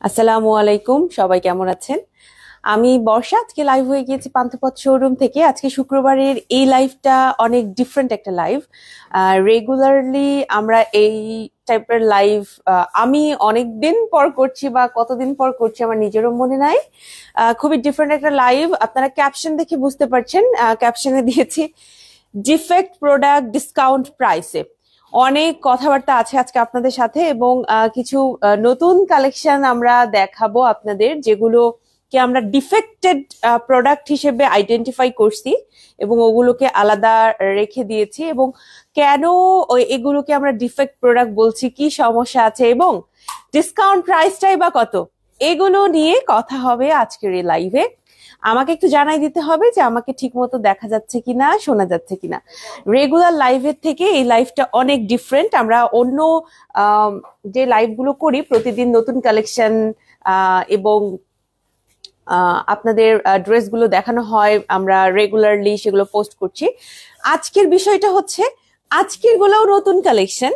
আসসালামু আলাইকুম, সবাই কেমন আছেন? আমি বর্ষা, আজকে লাইভ হয়ে গিয়েছি পান্থপথ শোরুম থেকে। আজকে শুক্রবারের এই লাইভটা অনেক ডিফারেন্ট একটা লাইভ। রেগুলারলি আমরা এই টাইপের লাইভ আমি অনেক দিন পর করছি, বা কতদিন পর করছি আমার নিজেরও মনে নাই। খুবই ডিফারেন্ট একটা লাইভ, আপনারা ক্যাপশন দেখে বুঝতে পারছেন। ক্যাপশনে দিয়েছি ডিফেক্ট প্রোডাক্ট ডিসকাউন্ট প্রাইসে। অনেক কথাবার্তা আছে আজকে আপনাদের সাথে, এবং কিছু নতুন কালেকশন আমরা দেখাবো আপনাদের, যেগুলোকে আমরা ডিফেক্টেড প্রোডাক্ট হিসেবে আইডেন্টিফাই করছি এবং ওগুলোকে আলাদা রেখে দিয়েছি। এবং কেন এগুলোকে আমরা ডিফেক্ট প্রোডাক্ট বলছি, কি সমস্যা আছে, এবং ডিসকাউন্ট প্রাইসটাই বা কত, এগুলো নিয়ে কথা হবে আজকের এই লাইভে। আমাকে একটু জানাই দিতে হবে যে আমাকে ঠিক মতো দেখা যাচ্ছে কিনা, শোনা যাচ্ছে কিনা। রেগুলার লাইভের থেকে এই লাইভটা অনেক ডিফারেন্ট। আমরা অন্য যে লাইভগুলো করি প্রতিদিন নতুন কালেকশন এবং আপনাদের ড্রেসগুলো দেখানো হয়, আমরা রেগুলারলি সেগুলো পোস্ট করছি। আজকের বিষয়টা হচ্ছে, আজকের গুলোও নতুন কালেকশন,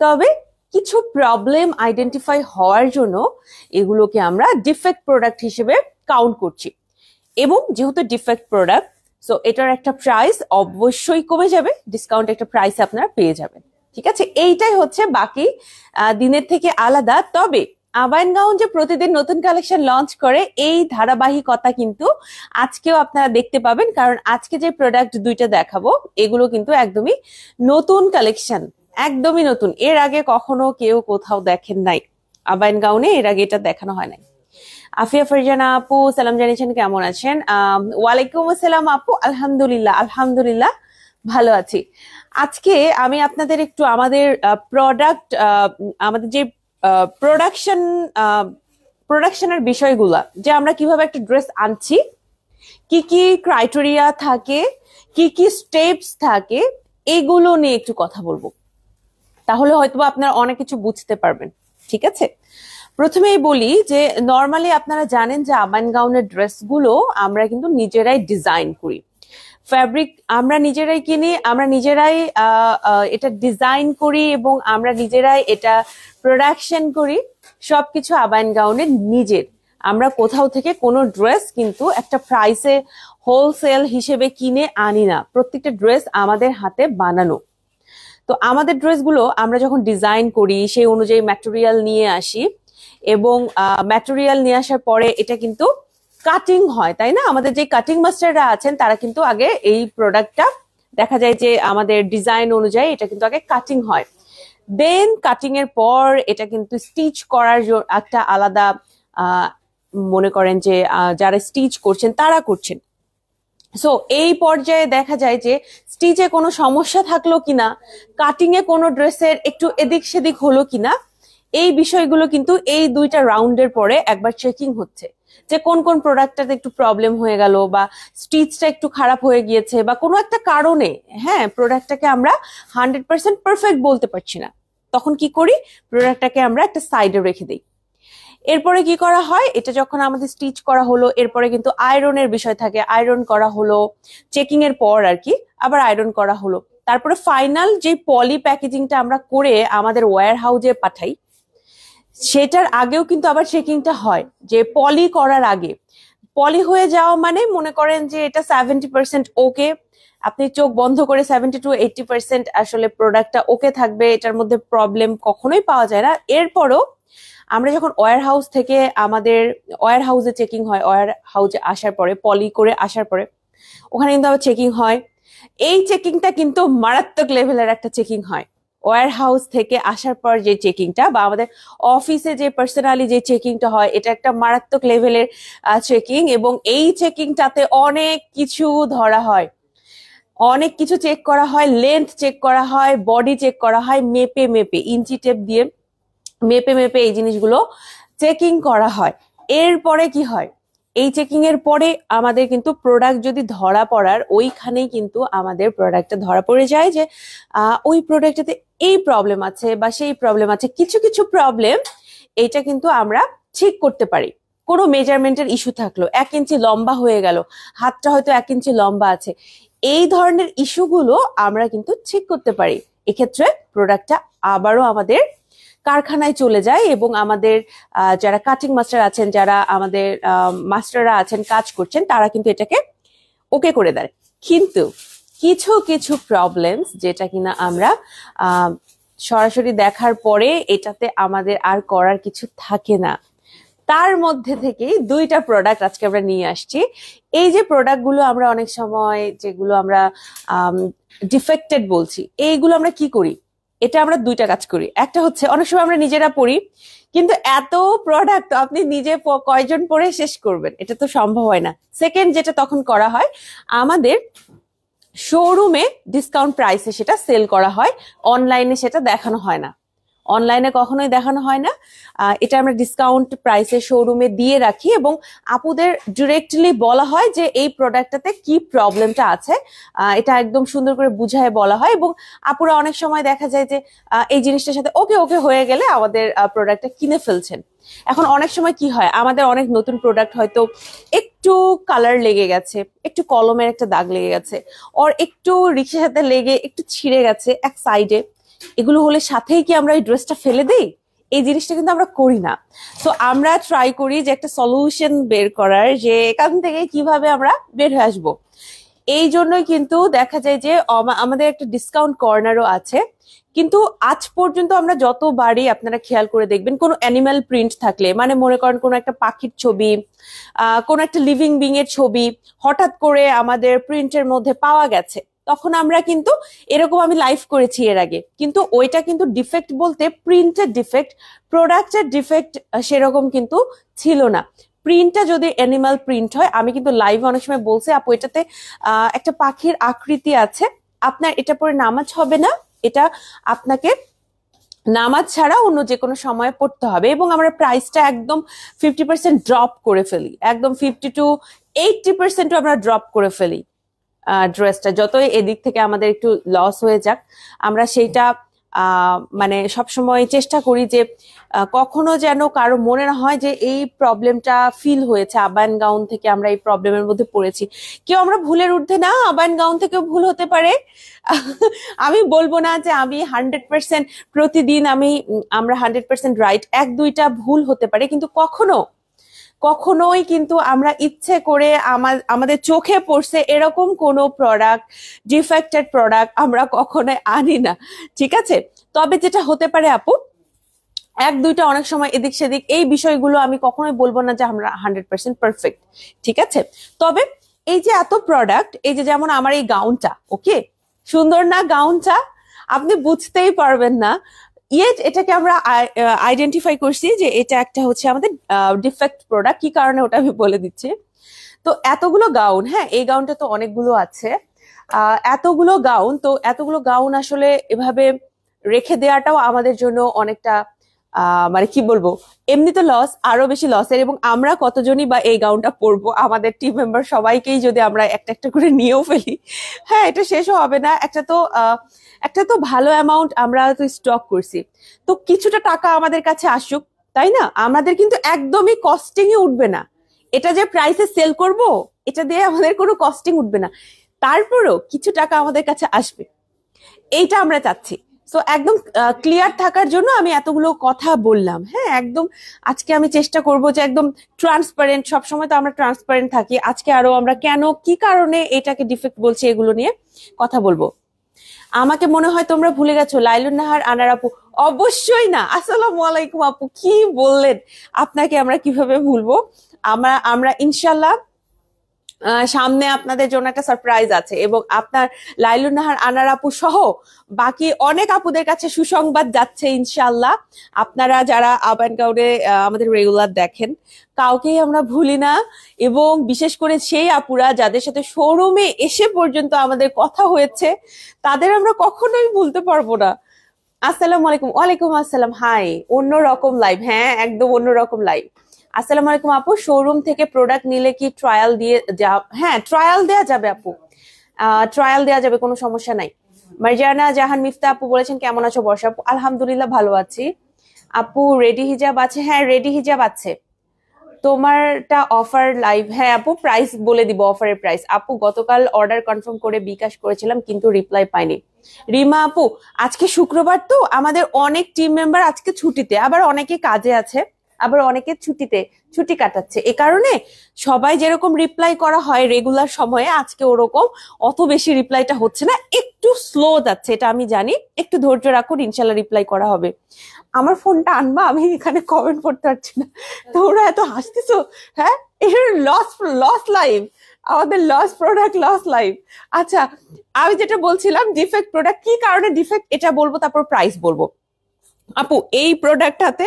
তবে কিছু প্রবলেম আইডেন্টিফাই হওয়ার জন্য এগুলোকে আমরা ডিফেক্ট প্রোডাক্ট হিসেবে কাউন্ট করছি। এবং যেহেতু ডিফেক্ট প্রোডাক্ট, সো এটার একটা প্রাইস অবশ্যই কমে যাবে, ডিসকাউন্ট একটা প্রাইস আপনারা পেয়ে যাবেন। ঠিক আছে, এইটাই হচ্ছে বাকি দিনের থেকে আলাদা। তবে আবাইন গাউন যে প্রতিদিন নতুন কালেকশন লঞ্চ করে, এই ধারাবাহিকতা কিন্তু আজকেও আপনারা দেখতে পাবেন, কারণ আজকে যে প্রোডাক্ট দুইটা দেখাবো এগুলো কিন্তু একদমই নতুন কালেকশন, একদমই নতুন। এর আগে কখনো কেউ কোথাও দেখেন নাই, আবাইন গাউনে এর আগে এটা দেখানো হয় নাই। আফিয়া ফারজানা আপু সালাম জানিয়েছেন, কেমন আছেন? ওয়ালাইকুম আসসালাম আপু, আলহামদুলিল্লাহ আলহামদুলিল্লাহ ভালো আছি। আজকে আমি আপনাদের একটু আমাদের প্রোডাক্ট, আমাদের যে প্রোডাকশনের বিষয়গুলা, যে আমরা কিভাবে একটা ড্রেস আনছি, কি কি ক্রাইটেরিয়া থাকে, কি কি স্টেপস থাকে, এগুলো নিয়ে একটু কথা বলবো। তাহলে হয়তো আপনারা অনেক কিছু বুঝতে পারবেন। ঠিক আছে, প্রথমেই বলি যে নর্মালি আপনারা জানেন যে আবান গাউনের ড্রেসগুলো আমরা কিন্তু নিজেরাই ডিজাইন করি। ফ্যাব্রিক আমরা নিজেরাই কিনি, আমরা নিজেরাই এটা ডিজাইন করি, এবং আমরা নিজেরাই এটা প্রোডাকশন করি। সবকিছু আবান গাউনের নিজের। আমরা কোথাও থেকে কোনো ড্রেস কিন্তু একটা প্রাইসে হোলসেল হিসেবে কিনে আনি না, প্রত্যেকটা ড্রেস আমাদের হাতে বানানো। তো আমাদের ড্রেসগুলো আমরা যখন ডিজাইন করি, সেই অনুযায়ী ম্যাটেরিয়াল নিয়ে আসি, এবং ম্যাটেরিয়াল নিয়ে আসার পরে এটা কিন্তু কাটিং হয়, তাই না? আমাদের যে কাটিং মাস্টাররা আছেন তারা কিন্তু আগে এই প্রোডাক্টটা, দেখা যায় যে আমাদের ডিজাইন অনুযায়ী এটা কিন্তু আগে কাটিং হয়, দেন কাটিং এর পর এটা কিন্তু স্টিচ করার একটা আলাদা মনে করেন যে যারা স্টিচ করছেন তারা করছেন। সো এই পর্যায়ে দেখা যায় যে স্টিচে কোনো সমস্যা থাকলো কিনা, কাটিং এ কোনো ড্রেসের একটু এদিক সেদিক হলো কিনা, এই বিষয়গুলো কিন্তু এই দুইটা রাউন্ডের পরে একবার চেকিং হচ্ছে, যে কোন কোন প্রোডাক্টটাতে একটু প্রবলেম হয়ে গেল, বা স্টিচটা একটু খারাপ হয়ে গিয়েছে, বা কোনো একটা কারণে হ্যাঁ প্রোডাক্টটাকে আমরা 100% পারফেক্ট বলতে পারছি না। তখন কি করি, প্রোডাক্টটাকে আমরা একটা সাইডে রেখে দিই। এরপরে কি করা হয়, এটা যখন আমাদের স্টিচ করা হলো, এরপরে কিন্তু আয়রনের বিষয় থাকে, আয়রন করা হলো চেকিং এর পর আর কি, আবার আয়রন করা হলো। তারপরে ফাইনাল যে পলি প্যাকেজিংটা আমরা করে আমাদের ওয়্যার হাউসে পাঠাই, সেটার আগেও কিন্তু আবার চেকিংটা হয়, যে পলি করার আগে। পলি হয়ে যাওয়া মানে মনে করেন যে এটা 70% ওকে, আপনি চোখ বন্ধ করে 70 to 80% আসলে প্রোডাক্টটা ওকে থাকবে, এটার মধ্যে প্রবলেম কখনোই পাওয়া যায় না। এরপরও আমরা যখন ওয়্যার হাউস থেকে, আমাদের ওয়্যার হাউসে চেকিং হয়, ওয়্যার হাউসে আসার পরে পলি করে আসার পরে ওখানে কিন্তু আবার চেকিং হয়। এই চেকিংটা কিন্তু মারাত্মক লেভেলের একটা চেকিং হয়। ওয়্যার হাউস থেকে আসার পর যে চেকিংটা, বা আমাদের অফিসে যে পার্সোনালি যে চেকিংটা হয়, এটা একটা মারাত্মক লেভেলের চেকিং, এবং এই চেকিংটাতে অনেক কিছু ধরা হয়, অনেক কিছু চেক করা হয়, লেন্থ চেক করা হয়, বডি চেক করা হয়, মেপে মেপে ইঞ্চি টেপ দিয়ে মেপে মেপে এই জিনিসগুলো চেকিং করা হয়। এরপরে কি হয়, এই চেকিং এর পরে আমাদের কিন্তু প্রোডাক্ট যদি ধরা পড়ার, ওইখানেই কিন্তু আমাদের প্রোডাক্টটা ধরা পড়ে যায় যে ওই প্রোডাক্টটাতে এই প্রবলেম আছে বা সেই প্রবলেম আছে। কিছু কিছু প্রবলেম এইটা কিন্তু আমরা ঠিক করতে পারি। কোনো মেজারমেন্টের ইস্যু থাকলো, 1 ইঞ্চি লম্বা হয়ে গেল, হাতটা হয়তো 1 ইঞ্চি লম্বা আছে, এই ধরনের ইস্যুগুলো আমরা কিন্তু ঠিক করতে পারি। এক্ষেত্রে প্রোডাক্টটা আবারও আমাদের কারখানায় চলে যায় এবং আমাদের যারা কাটিং মাস্টার আছেন, যারা আমাদের মাস্টাররা আছেন কাজ করছেন, তারা কিন্তু এটাকে ওকে করে দেয়। কিন্তু কিছু কিছু প্রবলেমস যেটা কিনা আমরা সরাসরি দেখার পরে এটাতে আমাদের আর করার কিছু থাকে না, তার মধ্যে থেকেই দুইটা প্রোডাক্ট আজকে আমরা নিয়ে আসছি। এই যে প্রোডাক্টগুলো আমরা অনেক সময় যেগুলো আমরা ডিফেক্টেড বলছি, এইগুলো আমরা কি করি, এটা আমরা দুইটা কাজ করি। একটা হচ্ছে অনেক সময় আমরা নিজেরা পড়ি, কিন্তু এত প্রোডাক্ট আপনি নিজে কয়জন পড়ে শেষ করবেন, এটা তো সম্ভব হয় না। সেকেন্ড যেটা তখন করা হয়, আমাদের শোরুমে ডিসকাউন্ট প্রাইসে সেটা সেল করা হয়, অনলাইনে সেটা দেখানো হয় না, অনলাইনে কখনোই দেখানো হয় না। এটা আমরা ডিসকাউন্ট প্রাইসে শোরুমে দিয়ে রাখি এবং আপুদের ডিরেক্টলি বলা হয় যে এই প্রোডাক্টটাতে কি প্রবলেমটা আছে, এটা একদম সুন্দর করে বুঝায় বলা হয় এবং আপুরা অনেক সময় দেখা যায় যে এই জিনিসটার সাথে ওকে ওকে হয়ে গেলে আমাদের প্রোডাক্টটা কিনে ফেলছেন। এখন অনেক সময় কি হয়, আমাদের অনেক নতুন প্রোডাক্ট হয়তো একটু কালার লেগে গেছে, একটু কলমের একটা দাগ লেগে গেছে, ওর একটু রিক্সার সাথে লেগে একটু ছিঁড়ে গেছে এক সাইডে, এগুলো হলে সাথেই কি আমরা এই ড্রেসটা ফেলে দেই? এই জিনিসটা কিন্তু আমরা করি না। তো আমরা ট্রাই করি যে একটা সলিউশন বের করার, যে এখান থেকে কিভাবে আমরা বের হয়ে আসবো। এই জন্যই কিন্তু দেখা যায় যে আমাদের একটা ডিসকাউন্ট কর্নারও আছে, কিন্তু আজ পর্যন্ত আমরা যতবারই আপনারা খেয়াল করে দেখবেন কোনো অ্যানিমাল প্রিন্ট থাকলে, মানে মনে করেন কোনো একটা পাখির ছবি, কোনো একটা লিভিং বিং এর ছবি হঠাৎ করে আমাদের প্রিন্টের মধ্যে পাওয়া গেছে, তখন আমরা কিন্তু এরকম আমি লাইভ করেছি এর আগে, কিন্তু ওইটা কিন্তু ডিফেক্ট বলতে প্রিন্টের ডিফেক্ট, প্রোডাক্টের ডিফেক্ট সেরকম কিন্তু ছিল না। প্রিন্টটা যদি অ্যানিমাল প্রিন্ট হয়, আমি কিন্তু লাইভ অনেক সময় বলছি আপু এটাতে একটা পাখির আকৃতি আছে, আপনার এটা পরে নামাজ হবে না, এটা আপনাকে নামাজ ছাড়া অন্য যে কোনো সময় পড়তে হবে, এবং আমরা প্রাইসটা একদম 50% ড্রপ করে ফেলি, একদম 50 to 80% আমরা ড্রপ করে ফেলি। ড্রেসটা যতই এদিক থেকে আমাদের একটু লস হয়ে যাক, আমরা সেইটা মানে সবসময় চেষ্টা করি যে কখনো যেন কারো মনে না হয় যে এই প্রবলেমটা ফিল হয়েছে, আবায়ন গাউন থেকে আমরা এই প্রবলেমের মধ্যে পড়েছি। কেউ আমরা ভুলের ঊর্ধ্বে না, আবায়ন গাউন থেকেও ভুল হতে পারে। আমি বলবো না যে আমি 100% প্রতিদিন আমরা 100% রাইট, এক দুইটা ভুল হতে পারে, কিন্তু কখনোই কিন্তু আমরা ইচ্ছে করে আমাদের চোখে পড়ছে এরকম কোনো প্রোডাক্ট, ডিফেক্টেড প্রোডাক্ট আমরা কখনোই আনি না, ঠিক আছে? তবে যেটা হতে পারে আপু, এক দুইটা অনেক সময় এদিক সেদিক, এই বিষয়গুলো আমি কখনোই বলবো না যে আমরা 100% পারফেক্ট, ঠিক আছে? তবে এই যে এত প্রোডাক্ট, এই যে যেমন আমার এই গাউনটা, ওকে সুন্দর না গাউনটা, আপনি বুঝতেই পারবেন না, এটাকে আমরা আইডেন্টিফাই করছি যে এটা একটা হচ্ছে আমাদের ডিফেক্ট প্রোডাক্ট। কি কারণে ওটা আমি বলে দিচ্ছি। তো এতগুলো গাউন, হ্যাঁ এই গাউনটা তো অনেকগুলো আছে, এতগুলো গাউন, তো এতগুলো গাউন আসলে এভাবে রেখে দেওয়াটাও আমাদের জন্য অনেকটা মানে কি বলবো, এমনি তো লস, আরো বেশি লসের। এবং আমরা কতজনই বা এই গাউনটা পরবো, আমাদের টিম মেম্বার সবাইকেই যদি আমরা একটা একটা করে নিয়েও ফেলি, হ্যাঁ এটা শেষও হবে না। একটা তো ভালো অ্যামাউন্ট আমরা তো স্টক করছি, তো কিছুটা টাকা আমাদের কাছে আসুক, তাই না? আমাদের কিন্তু একদমই কস্টিং এ উঠবে না, এটা যে প্রাইসে সেল করব এটা দিয়ে আমাদের কোনো কস্টিং উঠবে না, তারপরও কিছু টাকা আমাদের কাছে আসবে, এইটা আমরা চাচ্ছি। সো একদম ক্লিয়ার থাকার জন্য আমি এতগুলো কথা বললাম। হ্যাঁ একদম আজকে আমি চেষ্টা করব যে একদম ট্রান্সপারেন্ট, সবসময় তো আমরা ট্রান্সপারেন্ট থাকি, আজকে আরো আমরা কেন কি কারণে এটাকে ডিফেক্ট বলছি এগুলো নিয়ে কথা বলবো। আমাকে মনে হয় তোমরা ভুলে গেছো, লাইলুন নাহার আনার আপু। অবশ্যই না, আসসালামু আলাইকুম আপু, কি বললেন, আপনাকে আমরা কিভাবে ভুলবো। আমরা ইনশাল্লাহ সামনে আপনাদের জন্য একটা সারপ্রাইজ আছে, এবং আপনার লাইলুন নাহার আনার আপু সহ বাকি অনেক আপুদের কাছে সুসংবাদ যাচ্ছে ইনশাল্লাহ। আপনারা যারা আপ অ্যান্ড গাউনে আমাদের রেগুলার দেখেন, কাউকেই আমরা ভুলি না, এবং বিশেষ করে সেই আপুরা যাদের সাথে শোরুমে এসে পর্যন্ত আমাদের কথা হয়েছে, তাদের আমরা কখনোই ভুলতে পারবো না। আসসালামু আলাইকুম। ওয়ালাইকুম আসসালাম। হাই, অন্যরকম লাইভ, হ্যাঁ একদম অন্যরকম লাইভ। আসসালামু আলাইকুম আপু, শোরুম থেকে প্রোডাক্ট নিলে কি ট্রায়াল দিয়ে হ্যাঁ ট্রায়াল দেওয়া যাবে আপু, ট্রায়াল দেওয়া যাবে, কোনো সমস্যা নাই। মার্জানা জাহান মিফতা আপু বলেছেন কেমন আছো বর্ষা আপু? আলহামদুলিল্লাহ ভালো আছি আপু। রেডি হিজাব আছে? হ্যাঁ রেডি হিজাব আছে। তোমারটা অফার লাইভ, হ্যাঁ আপু প্রাইস বলে দিব, অফারের প্রাইস। আপু গতকাল অর্ডার কনফার্ম করে বিকাশ করেছিলাম কিন্তু রিপ্লাই পাইনি। রিমা আপু আজকে শুক্রবার তো আমাদের অনেক টিম মেম্বার আজকে ছুটিতে, আবার অনেকে কাজে আছে, আবার অনেকে ছুটি কাটাচ্ছে, এ কারণে সবাই যেরকম রিপ্লাই করা হয় রেগুলার সময়ে আজকে ওরকম অত বেশি রিপ্লাইটা হচ্ছে না, একটু স্লো যাচ্ছে, এটা আমি জানি, একটু ধৈর্য রাখুন, ইনশাল্লাহ রিপ্লাই করা হবে। আমার ফোনটা আনবা, আমি এখানে কমেন্ট করতে পারছি না, তোমরা এত হাসতেছো। হ্যাঁ, এর লস লস লাইভ, আমাদের লস প্রোডাক্ট লস লাইভ। আচ্ছা আমি যেটা বলছিলাম ডিফেক্ট প্রোডাক্ট, কি কারণে ডিফেক্ট এটা বলবো, তারপর প্রাইস বলবো। আপু এই প্রোডাক্টটাতে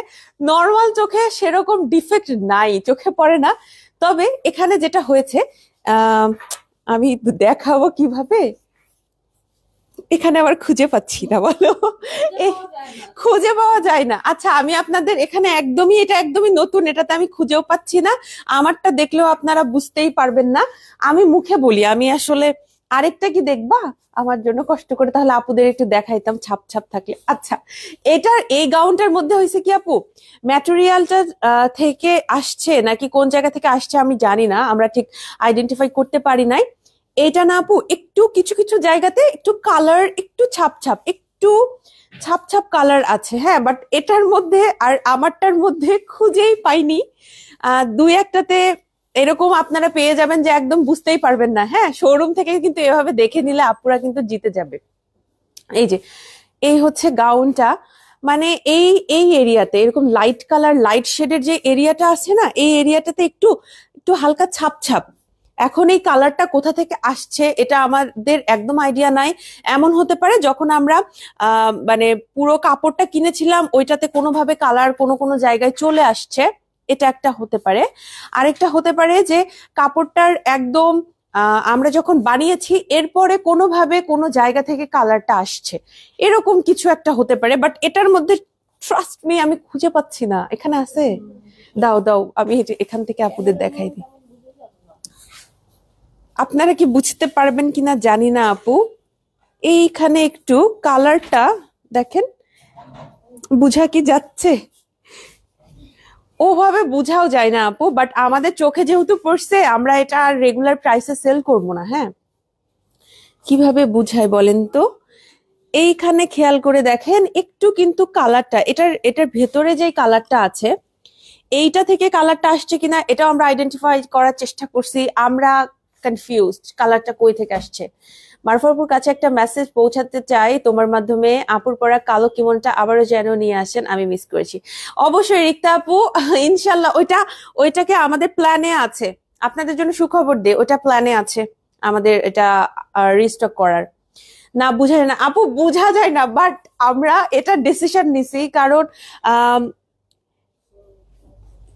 নর্মাল চোখে সেরকম ডিফেক্ট নাই, চোখে পড়ে না, তবে এখানে যেটা হয়েছে আহ আমি দেখাবো কিভাবে, এখানে আবার খুঁজে পাচ্ছি না, বলো খুঁজে পাওয়া যায় না। আচ্ছা আমি আপনাদের এখানে এটা একদমই নতুন, এটাতে আমি খুঁজেও পাচ্ছি না, আমারটা দেখলেও আপনারা বুঝতেই পারবেন না। আমি মুখে বলি, আমি আসলে আরেকটা কি দেখবা আমার জন্য কষ্ট করে, তাহলে আপুদের একটু দেখাইতাম ছাপ ছাপ থাকলে। আচ্ছা এটার এই গাউনটার মধ্যে হয়েছে কি আপু, ম্যাটেরিয়ালটা থেকে আসছে নাকি কোন জায়গা থেকে আসছে আমি জানি না, আমরা ঠিক আইডেন্টিফাই করতে পারি নাই। এটা না আপু একটু কিছু কিছু জায়গাতে একটু কালার একটু ছাপ ছাপ কালার আছে, হ্যাঁ, বাট এটার মধ্যে আর আমারটার মধ্যে খুঁজেই পাইনি। দুই একটাতে এরকম আপনারা পেয়ে যাবেন যে একদম বুঝতেই পারবেন না, হ্যাঁ, শোরুম থেকে কিন্তু এভাবে দেখে নিলে আপুরা কিন্তু জিতে যাবে। এই যে এই হচ্ছে গাউনটা, মানে এই এই এরিয়াতে এরকম লাইট কালার লাইট শেডের যে এরিয়াটা আছে না, এই এরিয়াটাতে একটু একটু হালকা ছাপ ছাপ। এখন এই কালারটা কোথা থেকে আসছে এটা আমাদের একদম আইডিয়া নাই। এমন হতে পারে যখন আমরা মানে পুরো কাপড়টা কিনেছিলাম ওইটাতে কোনোভাবে কালার কোনো কোনো জায়গায় চলে আসছে, এটা একটা হতে পারে। আরেকটা হতে পারে যে কাপড়টার একদম আমরা যখন বানিয়েছি এরপরে কোনোভাবে কোনো জায়গা থেকে কালারটা আসছে, এরকম কিছু একটা হতে পারে। বাট এটার মধ্যে ট্রাস্ট মি আমি খুঁজে পাচ্ছি না, এখানে আছে, দাও দাও আমি এখান থেকে আপুদের দেখাই দিই, আপনারা কি বুঝতে পারবেন কিনা জানি না আপু। এইখানে একটু কালারটা দেখেন, বুঝা কি যাচ্ছে? ওভাবে বুঝাও যায় না আপু, বাট আমাদের চোখে যেহেতু পড়ছে আমরা এটা আর রেগুলার প্রাইসে সেল করব না। হ্যাঁ, কিভাবে বুঝাই বলেন তো, এইখানে খেয়াল করে দেখেন একটু কিন্তু কালারটা এটার ভেতরে যে কালারটা আছে এইটা থেকে কালারটা আসছে কিনা এটাও আমরা আইডেন্টিফাই করার চেষ্টা করছি, আমরা কনফিউজড কালারটা কই থেকে আসছে। মারফাপুর কাছে একটা মেসেজ পৌঁছাতে চাই তোমার মাধ্যমে, আপুর পরা কালো কিমনটা আবারও যেন নিয়ে আসেন, আমি মিস করেছি। অবশ্যই রিক্তা আপু, ইনশাল্লাহ ওইটাকে আমাদের প্ল্যানে আছে, আপনাদের জন্য সুখবর দে, ওটা প্ল্যানে আছে আমাদের এটা রিস্টক করার। না বুঝা যায় না আপু, বুঝা যায় না, বাট আমরা এটা ডিসিশন নিছি কারণ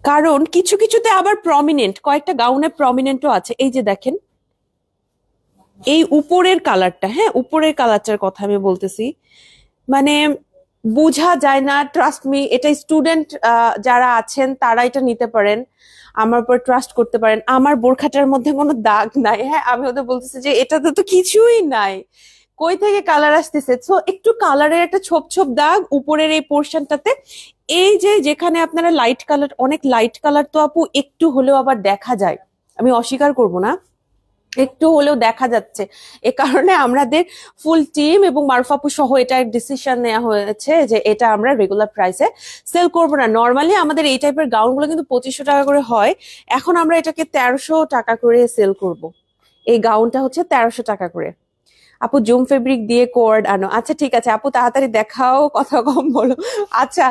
কারণ কিছু কিছুতে আবার প্রমিনেন্ট, কয়েকটা গাউনে প্রমিনেন্টও আছে। এই যে দেখেন এই উপরের কালারটা, হ্যাঁ উপরের কালারটার কথা আমি বলতেছি, মানে বোঝা যায় না। ট্রাস্ট মি, এটা স্টুডেন্ট যারা আছেন তারা এটা নিতে পারেন, আমার উপর ট্রাস্ট করতে পারেন। আমার বোরখাটার মধ্যে কোনো দাগ নাই, হ্যাঁ আমি ওদের বলতেছি যে এটাতে তো কিছুই নাই, কই থেকে কালার আসতেছে। সো একটু কালারের একটা ছোপ ছোপ দাগ উপরের এই পোর্শনটাতে, এই যে যেখানে আপনারা লাইট কালার, অনেক লাইট কালার তো আপু একটু হলেও আবার দেখা যায়, আমি অস্বীকার করব না, একটু হলেও দেখা যাচ্ছে। এ কারণে আমাদের ফুল টিম এবং মারুফাপু সহ এটা ডিসিশন নেওয়া হয়েছে যে এটা আমরা রেগুলার প্রাইসে সেল করব না। নর্মালি আমাদের এই টাইপের গাউনগুলো কিন্তু 2500 টাকা করে হয়, এখন আমরা এটাকে 1300 টাকা করে সেল করব। এই গাউনটা হচ্ছে 1300 টাকা করে। আপু জুম ফেব্রিক দিয়ে কোয়ার্ড আনো। আচ্ছা ঠিক আছে আপু, তাড়াতাড়ি দেখাও, কথা কম বলো। আচ্ছা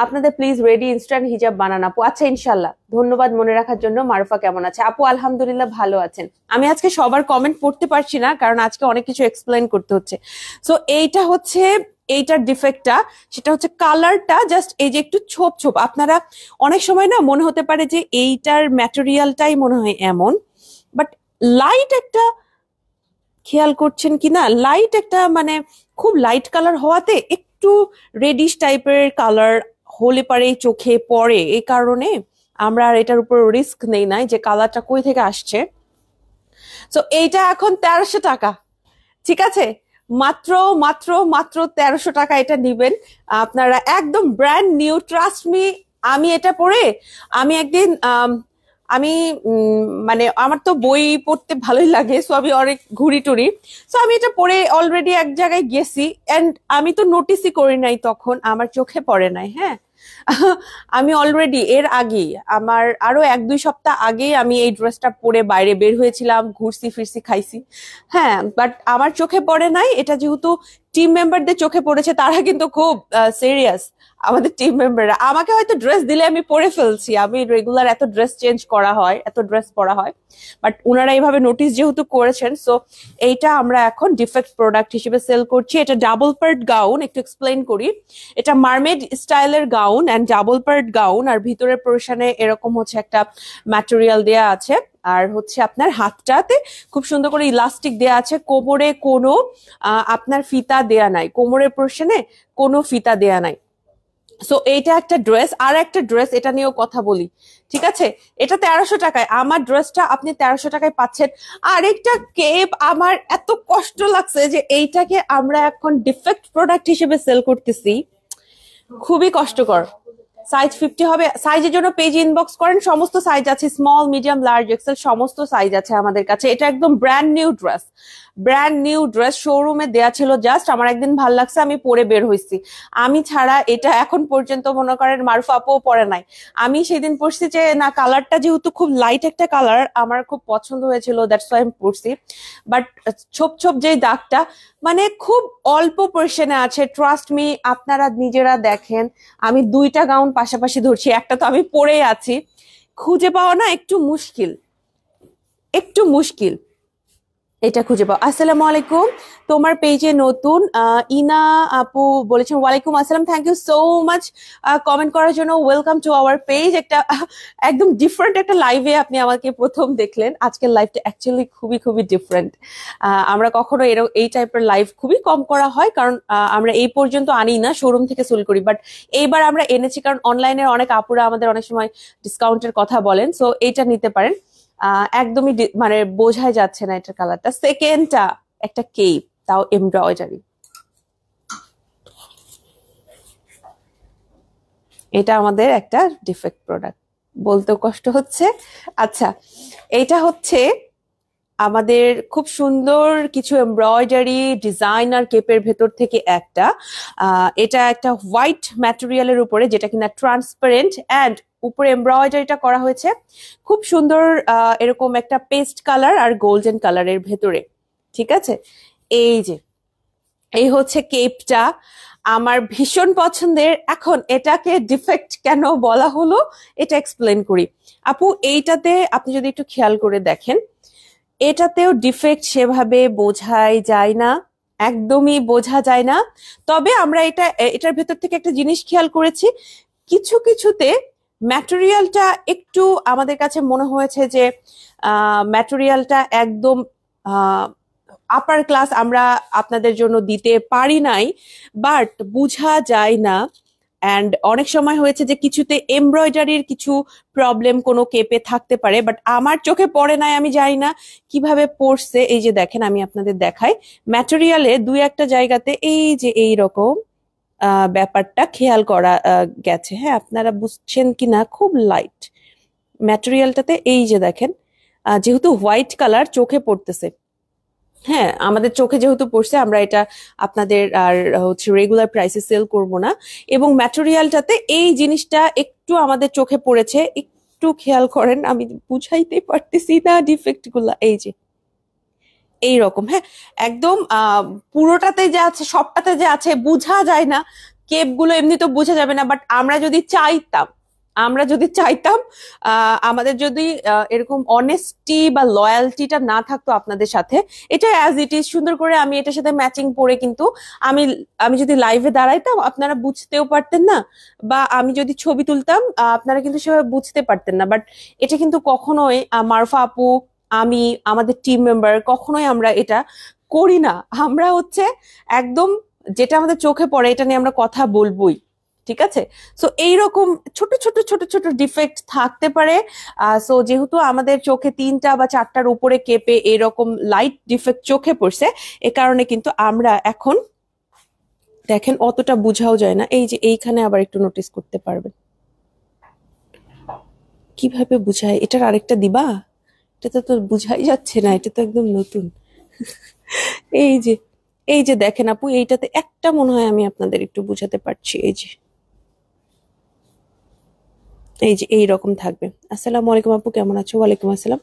আপনাদের প্লিজ রেডি ইনস্ট্যান্ট হিজাব বানান আপু। আচ্ছা ইনশাল্লাহ, ধন্যবাদ মনে রাখার জন্য। মারুফা কেমন আছে? আপু আলহামদুলিল্লাহ ভালো আছেন। আমি আজকে সবার কমেন্ট পড়তে পারছি না কারণ আজকে অনেক কিছু এক্সপ্লেন করতে হচ্ছে। সো এইটা হচ্ছে এইটার ডিফেক্টটা, সেটা হচ্ছে কালারটা জাস্ট এই যে একটু ছোপ ছোপ, আপনারা অনেক সময় না মনে হতে পারে যে এইটার ম্যাটেরিয়ালটাই মনে হয় এমন, বাট লাইট একটা খেয়াল করছেন কিনা, লাইট একটা মানে খুব লাইট কালার হওয়াতে একটু রেডিশ টাইপের কালার হলে পারে চোখে পড়ে, এই কারণে আমরা আর এটার উপর রিস্ক নেই নাই যে কালারটা কই থেকে আসছে। তো এইটা এখন 1300 টাকা, ঠিক আছে, মাত্র মাত্র মাত্র 1300 টাকা এটা নিবেন আপনারা, একদম ব্র্যান্ড নিউ। ট্রাস্ট মি, আমি এটা পড়ে আমি একদিন আমি মানে আমার তো বই পড়তে ভালোই লাগে, সো আমি অনেক ঘুরি টুরি, সো আমি এটা পড়ে অলরেডি এক জায়গায় গেছি এন্ড আমি তো নোটিসই করি নাই, তখন আমার চোখে পড়ে নাই। হ্যাঁ, আমি অলরেডি এর আগেই আমার আরো 1-2 সপ্তাহ আগেই আমি এই ড্রেসটা পরে বাইরে বের হয়েছিলাম, ঘুরছি ফিরছি খাইছি। হ্যাঁ, বাট আমার চোখে পড়ে নাই। এটা যেহেতু টিম মেম্বারদের চোখে পড়েছে, তারা কিন্তু খুব সিরিয়াস। আমাদের টিম মেম্বাররা আমাকে হয়তো ড্রেস দিলে আমি পরে ফেলছি, আমি রেগুলার এত ড্রেস চেঞ্জ করা হয়, এত ড্রেস পরা হয়, বাট ওনারা এইভাবে নোটিস যেহেতু করেছেন, সো এইটা আমরা এখন ডিফেক্ট প্রোডাক্ট হিসেবে সেল করছি। এটা ডাবল পার্ট গাউন, একটু এক্সপ্লেইন করি। এটা মার্মেড স্টাইলের gown and double part gown, আর ভিতরের পোর্শনে এরকম হচ্ছে একটা ম্যাটেরিয়াল দেয়া আছে, আর হচ্ছে আপনার হাতটাতে খুব সুন্দর করে ইলাস্টিক দেয়া আছে। কোমরে কোনো আপনার ফিতা দেয়া নাই, কোমরের পোর্শনে কোনো ফিতা দেয়া নাই। সো এইটা একটা ড্রেস। আর একটা ড্রেস, এটা নিয়েও কথা বলি, ঠিক আছে? এটা 1300 টাকায়, আমার ড্রেসটা আপনি 1300 টাকায় পাচ্ছেন। আরেকটা কেপ, আমার এত কষ্ট লাগছে যে এইটাকে আমরা এখন ডিফেক্ট প্রোডাক্ট হিসেবে সেল করতেছি, খুবই কষ্টকর। সাইজ 50 হবে, সাইজের জন্য পেজ ইনবক্স করেন, সমস্ত সাইজ আছে, স্মল মিডিয়াম লার্জ এক্সেল সমস্ত সাইজ আছে আমাদের কাছে। এটা একদম brand new dress, brand new dress, শোরুমে দেয়া ছিল, জাস্ট আমার একদিন ভাল লাগছে আমি পরে বের হয়েছি। আমি ছাড়া এটা এখন পর্যন্ত মনে করেন মারুফা আপুও পরে নাই। আমি সেদিন পরছি যে না, কালারটা যেহেতু খুব লাইট একটা কালার, আমার খুব পছন্দ হয়েছিল, দ্যাটস ওয়াই আমি পরছি। বাট ছোপ ছোপ যে দাগটা, মানে খুব অল্প পোর্শনে আছে, ট্রাস্ট মি, আপনারা নিজেরা দেখেন। আমি 2টা গাউন পাশাপাশি ধরছি, একটা তো আমি পরেই আছি, খুঁজে পাওয়া না একটু মুশকিল, একটু মুশকিল এটা খুঁজে পাও। আসসালামু আলাইকুম, তোমার পেজে নতুন, ইনা আপু বলেছেন ওয়ালাইকুম আসসালাম, thank you so much comment করার জন্য, ওয়েলকাম টু আওয়ার পেজ। একটা একদম ডিফারেন্ট একটা লাইভে আপনি আমাকে প্রথম দেখলেন। আজকের লাইভটা অ্যাকচুয়ালি খুবই খুবই ডিফারেন্ট। আমরা কখনো এই টাইপের লাইভ খুবই কম করা হয়, কারণ আমরা এই পর্যন্ত আনি না, শোরুম থেকে সেল করি, বাট এইবার আমরা এনেছি কারণ অনলাইনের অনেক আপুরা আমাদের অনেক সময় ডিসকাউন্টের কথা বলেন, সো এইটা নিতে পারেন। একদমই মানে বোঝাই যাচ্ছে না এটার কালারটা। সেকেন্ডটা একটা কেপ, তাও এমব্রয়ডারি, এটা আমাদের একটা ডিফেক্ট প্রোডাক্ট, বলতেও কষ্ট হচ্ছে। আচ্ছা, এটা হচ্ছে আমাদের খুব সুন্দর কিছু এমব্রয়ডারি ডিজাইনার কেপের ভেতর থেকে একটা, এটা একটা হোয়াইট ম্যাটেরিয়ালের উপরে, যেটা কিনা ট্রান্সপারেন্ট, অ্যান্ড উপরে এমব্রয়ডারিটা করা হয়েছে খুব সুন্দর এরকম একটা পেস্ট কালার আর গোল্ডেন কালারের ভেতরে, ঠিক আছে? এই যে এই হচ্ছে কেপটা, আমার ভীষণ পছন্দের। এখন এটাকে ডিফেক্ট কেন বলা হলো এটা এক্সপ্লেন করি। আপু, এইটাতে আপনি যদি একটু খেয়াল করে দেখেন, এটাতেও ডিফেক্ট সেভাবে বোঝাই যায় না, একদমই বোঝা যায় না। তবে আমরা এটার ভেতর থেকে একটা জিনিস খেয়াল করেছি, কিছু কিছুতে ম্যাটেরিয়ালটা একটু আমাদের কাছে মনে হয়েছে যে ম্যাটেরিয়ালটা একদম আপার ক্লাস আমরা আপনাদের জন্য দিতে পারি নাই, বাট বোঝা যায় না। অ্যান্ড অনেক সময় হয়েছে যে কিছুতে এমব্রয়ডারির কিছু প্রবলেম কোনো কেপে থাকতে পারে, বাট আমার চোখে পড়ে নাই, আমি জানি না কিভাবে পড়ছে। এই যে দেখেন, আমি আপনাদের দেখাই, ম্যাটেরিয়ালে 2-1 জায়গাতে এই যে এই রকম ব্যাপারটা খেয়াল করা গেছে। হ্যাঁ, আপনারা বুঝছেন কিনা, খুব লাইট ম্যাটেরিয়ালটাতে, এই যে দেখেন, যেহেতু হোয়াইট কালার চোখে পড়তেছে। হ্যাঁ, আমাদের চোখে যেহেতু পড়ছে, আমরা এটা আপনাদের আর হচ্ছে রেগুলার প্রাইসে সেল করব না। এবং ম্যাটেরিয়ালটাতে এই জিনিসটা একটু আমাদের চোখে পড়েছে, একটু খেয়াল করেন, আমি বুঝাইতে পারতেছি না ডিফেক্ট গুলা, এই যে এইরকম। হ্যাঁ, একদম পুরোটাতে যে আছে, সবটাতে যে আছে বোঝা যায় না, কেপ গুলো এমনি তো বোঝা যাবে না, বাট আমরা যদি চাইতাম আমাদের যদি এরকম অনেস্টি বা লয়ালটিটা না থাকতো আপনাদের সাথে, এটা অ্যাজ ইট ইজ সুন্দর করে আমি এটার সাথে ম্যাচিং পরে কিন্তু আমি আমি যদি লাইভে দাঁড়াইতাম, আপনারা বুঝতেও পারতেন না, বা আমি যদি ছবি তুলতাম আপনারা কিন্তু সেভাবে বুঝতে পারতেন না। বাট এটা কিন্তু কখনোই মারফা আপু, আমি, আমাদের টিম মেম্বার কখনোই আমরা এটা করি না। আমরা হচ্ছে একদম যেটা আমাদের চোখে পড়ে এটা নিয়ে আমরা কথা বলবোই, ঠিক আছে? সো এইরকম ছোট ছোট ছোট ছোট ডিফেক্ট থাকতে পারে। সো যেহেতু আমাদের চোখে 3টা বা 4টার উপরে কেপে এরকম লাইট ডিফেক্ট চোখে পড়ছে, এ কারণে কিন্তু আমরা এখন দেখেন অতটা বুঝাও যায় না। এই যে এইখানে আবার একটু নোটিস করতে পারবেন, কিভাবে বুঝায়? এটার আরেকটা দিবা? এটা তো বুঝাই যাচ্ছে না, এটা তো একদম নতুন। এই যে, এই যে দেখেন আপু, এইটাতে একটা মনে হয় আমি আপনাদের একটু বুঝাতে পারছি। এই যে, এই যে এইরকম থাকবে। আসসালামু আলাইকুম আপু, কেমন আছো? ওয়ালাইকুম আসসালাম।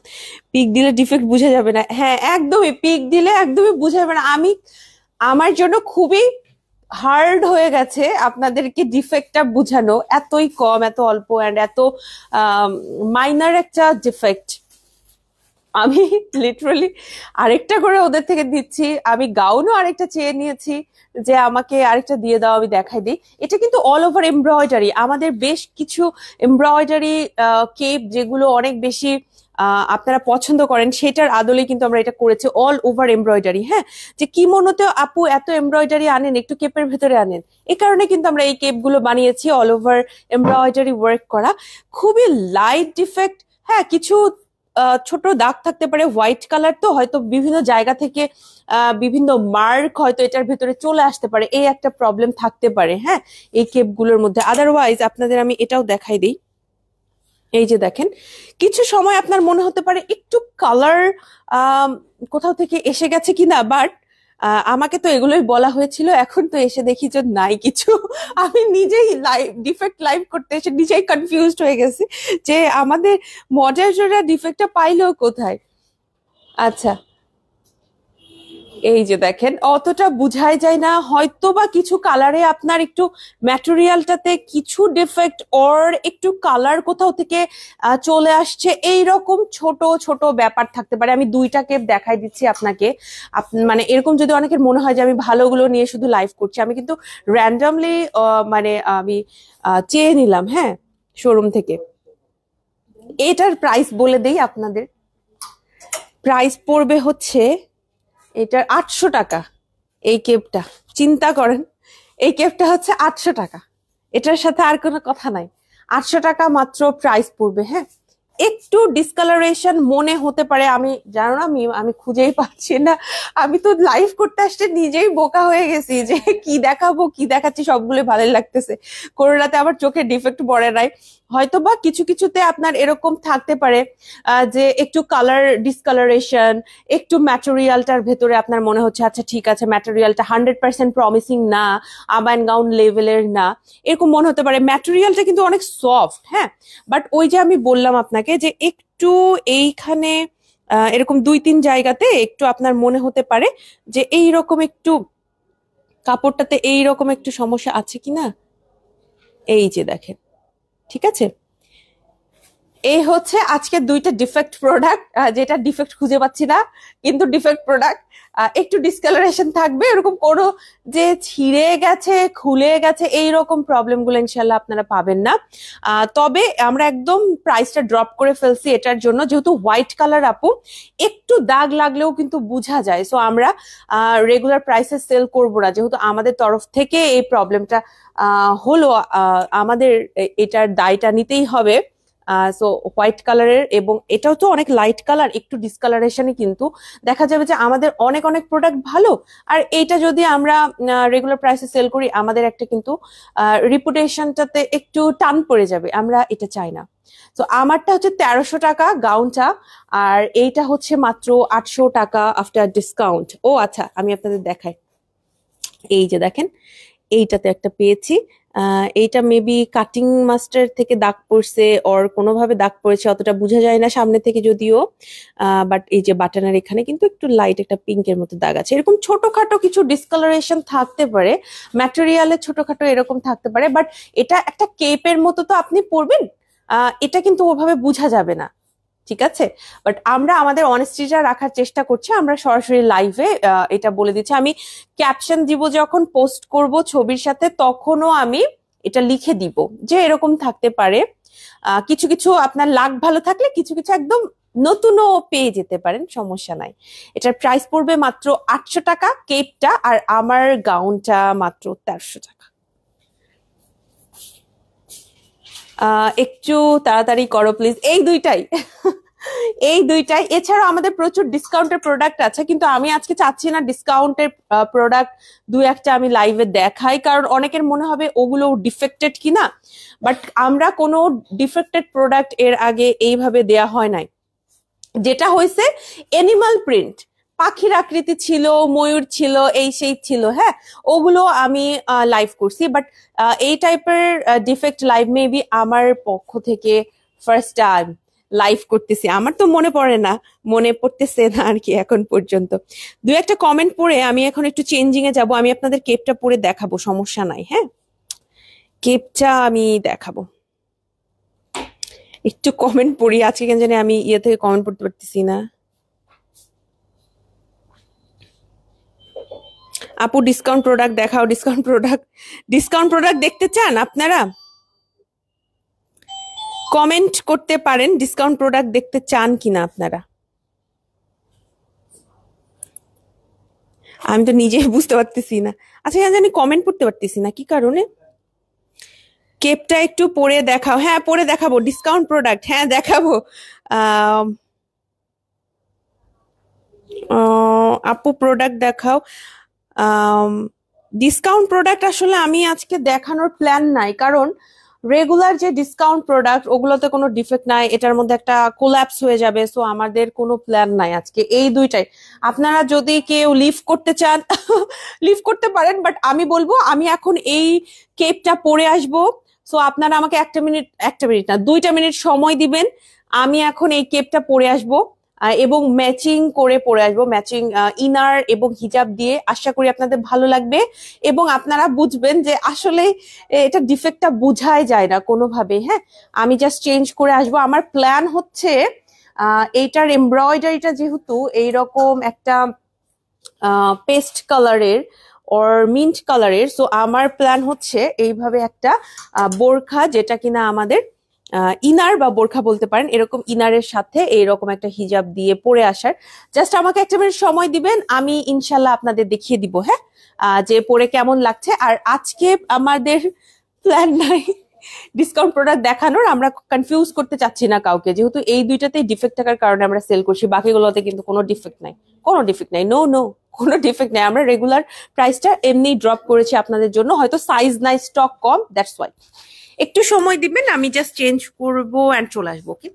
পিক দিলে ডিফেক্ট বোঝা যাবে না? হ্যাঁ, একদমই পিক দিলে একদমই বোঝা যাবে না। আমার জন্য খুবই হার্ড হয়ে গেছে আপনাদেরকে ডিফেক্টটা বোঝানো, এতই কম, এত অল্প অ্যান্ড এত মাইনার একটা ডিফেক্ট। আমি লিটারালি আরেকটা করে ওদের থেকে দিচ্ছি। আমি গাউনও আরেকটা চেয়ে নিয়েছি যে আমাকে আরেকটা দিয়ে দাও, আমি দেখাই দিই। এটা কিন্তু অল ওভার এমব্রয়ডারি। আমাদের বেশ কিছু এমব্রয়ডারি কেপ যেগুলো অনেক বেশি আপনারা পছন্দ করেন, সেটার আদলে কিন্তু আমরা এটা করেছি অল ওভার এমব্রয়ডারি। হ্যাঁ, যে কি মনোতে আপু এত এমব্রয়ডারি আনেন, একটু কেপের ভেতরে আনেন, এই কারণে কিন্তু আমরা এই কেপ গুলো বানিয়েছি অল ওভার এমব্রয়ডারি ওয়ার্ক করা। খুবই লাইট ডিফেক্ট। হ্যাঁ, কিছু ছোট দাগ থাকতে পারে, হোয়াইট কালার তো হয়তো বিভিন্ন জায়গা থেকে বিভিন্ন মার্ক হয়তো এটার ভেতরে চলে আসতে পারে, এই একটা প্রবলেম থাকতে পারে। হ্যাঁ, এই কেপগুলোর মধ্যে। আদারওয়াইজ আপনাদের আমি এটাও দেখাই দিই। এই যে দেখেন, কিছু সময় আপনার মনে হতে পারে একটু কালার কোথাও থেকে এসে গেছে কিনা, বাট আমাকে তো এগুলোই বলা হয়েছিল, এখন তো এসে দেখি যে নাই কিছু। আমি নিজেই ডিফেক্ট লাইভ করতে এসে নিজেই কনফিউজড হয়ে গেছি যে আমাদের মডারেটররা ডিফেক্টটা পাইলো কোথায়। আচ্ছা, এই যে দেখেন, অতটা বুঝাই যায় না হয়তো, বা কিছু কালারে আপনার একটু ম্যাটেরিয়ালটাতে কিছু ডিফেক্ট ওর একটু কালার কোথাও থেকে চলে আসছে, এই রকম ছোট ছোট ব্যাপার থাকতে পারে। আমি দুইটাকে দেখাই দিচ্ছি আপনাকে। মানে এরকম যদি অনেকের মনে হয় যে আমি ভালোগুলো নিয়ে শুধু লাইভ করছি, আমি কিন্তু র্যান্ডামলি মানে আমি চেয়ে নিলাম, হ্যাঁ, শোরুম থেকে। এটার প্রাইস বলে দেই আপনাদের। প্রাইস পড়বে হচ্ছে এটার 800 টাকা। এই কেপটা চিন্তা করেন, এই কেপটা হচ্ছে 800 টাকা। এটার সাথে আর কোনো কথা নাই, 800 টাকা মাত্র প্রাইস পড়বে। হ্যাঁ, একটু ডিসকালারেশন মনে হতে পারে, আমি জানো না, আমি খুঁজেই পাচ্ছি না। আমি তো লাইভ করতে আসতে নিজেই বোকা হয়ে গেছি যে কি দেখাবো কি দেখাচ্ছি, সবগুলো ভালোই লাগতেছে। কোনোটাতে আবার চোখে ডিফেক্ট পড়ে নাই। হয়তো বা কিছু কিছুতে আপনার এরকম থাকতে পারে যে একটু কালার ডিসকালারেশন, একটু ম্যাটেরিয়ালটার ভেতরে আপনার মনে হচ্ছে আচ্ছা ঠিক আছে, ম্যাটেরিয়ালটা 100% প্রমিসিং না, আবান গাউন লেভেলের না, এরকম মনে হতে পারে। ম্যাটেরিয়ালটা কিন্তু অনেক সফট। হ্যাঁ, বাট ওই যে আমি বললাম আপনাকে যে একটু এইখানে এরকম 2-3 জায়গাতে একটু আপনার মনে হতে পারে যে এইরকম একটু কাপড়টাতে এইরকম একটু সমস্যা আছে কিনা। এই যে দেখেন, ঠিক আছে। এই হচ্ছে আজকে দুইটা ডিফেক্ট প্রোডাক্ট, যেটা ডিফেক্ট খুঁজে পাচ্ছি না, কিন্তু ডিফেক্ট প্রোডাক্ট। একটু ডিসকালারেশন থাকবে, এরকম কোনো যে ছিঁড়ে গেছে খুলে গেছে এইরকম প্রবলেম গুলো ইনশাল্লাহ আপনারা পাবেন না। তবে আমরা একদম প্রাইসটা ড্রপ করে ফেলছি এটার জন্য, যেহেতু হোয়াইট কালার আপু, একটু দাগ লাগলেও কিন্তু বোঝা যায়। সো আমরা রেগুলার প্রাইসে সেল করবো না, যেহেতু আমাদের তরফ থেকে এই প্রবলেমটা হলো, আমাদের এটার দায়টা নিতেই হবে। সো হোয়াইট কালারের, এবং এটাও তো অনেক লাইট কালার, একটু ডিসকালারেশনই কিন্তু দেখা যাবে যে আমাদের অনেক অনেক প্রোডাক্ট ভালো, আর এইটা যদি আমরা রেগুলার প্রাইসে সেল করি, আমাদের একটা কিন্তু রিপুটেশনটাতে একটু টান পড়ে যাবে, আমরা এটা চাই না। তো আমারটা হচ্ছে 1300 টাকা গাউনটা, আর এইটা হচ্ছে মাত্র 800 টাকা আফটার ডিসকাউন্ট। ও আচ্ছা, আমি আপনাদের দেখাই। এই যে দেখেন, এইটাতে একটা পেয়েছি। এইটা মেবি কাটিং মাস্টার থেকে দাগ পড়ছে, ওর কোনোভাবে দাগ পড়েছে, অতটা বোঝা যায় না সামনে থেকে যদিও। বাট এই যে বাটনের এখানে কিন্তু একটু লাইট একটা পিঙ্কের মতো দাগ আছে। এরকম ছোটখাটো কিছু ডিসকালারেশন থাকতে পারে, ম্যাটেরিয়ালের ছোটখাটো এরকম থাকতে পারে, বাট এটা একটা কেপের মতো তো আপনি পরবেন, এটা কিন্তু ওভাবে বোঝা যাবে না, ঠিক আছে। বাট আমরা আমাদের অনেস্টিটা রাখার চেষ্টা করছি, আমরা সরাসরি লাইভে এটা বলে দিচ্ছি। আমি ক্যাপশন দিব যখন পোস্ট করব ছবির সাথে, তখনও আমি এটা লিখে দিব যে এরকম থাকতে পারে। কিছু কিছু আপনার লাক ভালো থাকলে কিছু কিছু একদম নতুনও পেয়ে যেতে পারেন, সমস্যা নাই। এটার প্রাইস পড়বে মাত্র 800 টাকা কেপটা, আর আমার গাউনটা মাত্র 1300 টাকা। একটু তাড়াতাড়ি করো প্লিজ। এই দুইটাই এই দুইটাই, এছাড়াও আমাদের প্রচুর ডিসকাউন্টের প্রোডাক্ট আছে, কিন্তু আমি আজকে চাচ্ছি না ডিসকাউন্টের প্রোডাক্ট দুই একটা আমি লাইভে দেখাই, কারণ অনেকের মনে হবে ওগুলো ডিফেক্টেড কিনা। বাট আমরা কোনো ডিফেক্টেড প্রোডাক্ট এর আগে এইভাবে দেয়া হয় নাই। যেটা হয়েছে এনিমাল প্রিন্ট, পাখির আকৃতি ছিল, ময়ূর ছিল, এই সেই ছিল, হ্যাঁ, ওগুলো আমি লাইভ করছি। বাট এই টাইপের ডিফেক্ট লাইভ মেবি আমার পক্ষ থেকে ফার্স্ট টাইম লাইভ করতেছি। আমার তো মনে পড়ে না, মনে পড়তেছে না আর কি এখন পর্যন্ত। দু একটা কমেন্ট পড়ে আমি এখন একটু চেঞ্জিং এ যাব, আমি আপনাদের কেপটা পরে দেখাবো, সমস্যা নাই। হ্যাঁ, কেপটা আমি দেখাবো। একটু কমেন্ট পড়ি, আজকে কেন জানি আমি ইয়ে থেকে কমেন্ট পড়তে পারতেছি না। আপু ডিসকাউন্ট প্রোডাক্ট দেখাও, ডিসকাউন্ট প্রোডাক্ট দেখতে চান আপনারা? কমেন্ট করতে পারেন ডিসকাউন্ট প্রোডাক্ট দেখতে চান কিনা আপনারা। আমি তো নিজেই বুঝতে পারতেছি না, আচ্ছা কেন জানি কমেন্ট পড়তে পারতেছি না কি কারণে। কেপটা একটু পরে দেখাও, হ্যাঁ পরে দেখাবো। ডিসকাউন্ট প্রোডাক্ট, হ্যাঁ দেখাবো। আহ আপু প্রোডাক্ট দেখাও। ডিসকাউন্ট প্রোডাক্ট আসলে আমি আজকে দেখানোর প্ল্যান নাই, কারণ রেগুলার যে ডিসকাউন্ট প্রোডাক্ট ওগুলোতে কোনো ডিফেক্ট নাই, এটার মধ্যে একটা কোল্যাপস হয়ে যাবে। সো আমাদের কোনো প্ল্যান নাই আজকে এই দুইটাই। আপনারা যদি কেউ লিভ করতে চান লিভ করতে পারেন, বাট আমি বলবো আমি এখন এই কেপটা পরে আসবো। সো আপনারা আমাকে একটা মিনিট না 2টা মিনিট সময় দিবেন। আমি এখন এই কেপটা পরে আসবো এবং ম্যাচিং করে পরে আসবো, ম্যাচিং ইনার এবং হিজাব দিয়ে। আশা করি আপনাদের ভালো লাগবে এবং আপনারা বুঝবেন যে আসলে এটা ডিফেক্টটা বোঝাই যায় না কোনোভাবে। হ্যাঁ, আমি জাস্ট চেঞ্জ করে আসবো। আমার প্ল্যান হচ্ছে এইটার এমব্রয়ডারিটা যেহেতু এইরকম একটা পেস্ট কালারের ওর মিন্ট কালারের, সো আমার প্ল্যান হচ্ছে এইভাবে একটা বোরখা, যেটা কিনা আমাদের ইনার বা বোরখা বলতে পারেন, এরকম ইনারের সাথে এইরকম একটা হিজাব দিয়ে পরে আসার। জাস্ট আমাকে একটা মিনিট সময় দিবেন, আমি ইনশাল্লাহ আপনাদের দেখিয়ে দিব। হ্যাঁ, যে পরে কেমন লাগছে। আর আজকে আমাদের প্ল্যান নাই ডিসকাউন্ট প্রোডাক্ট দেখানোর, আমরা কনফিউজ করতে চাচ্ছি না কাউকে, যেহেতু এই দুইটাতেই ডিফেক্ট থাকার কারণে আমরা সেল করছি। বাকিগুলোতে কিন্তু কোনো ডিফেক্ট নাই, কোনো ডিফেক্ট নাই, নো নো, কোনো ডিফেক্ট নাই। আমরা রেগুলার প্রাইসটা এমনি ড্রপ করেছি আপনাদের জন্য, হয়তো সাইজ নাই, স্টক কম, দ্যাটস ওয়াই। একটু সময় দিবেন, আমি জাস্ট চেঞ্জ করবো এন্ড চলে আসবো, ওকে।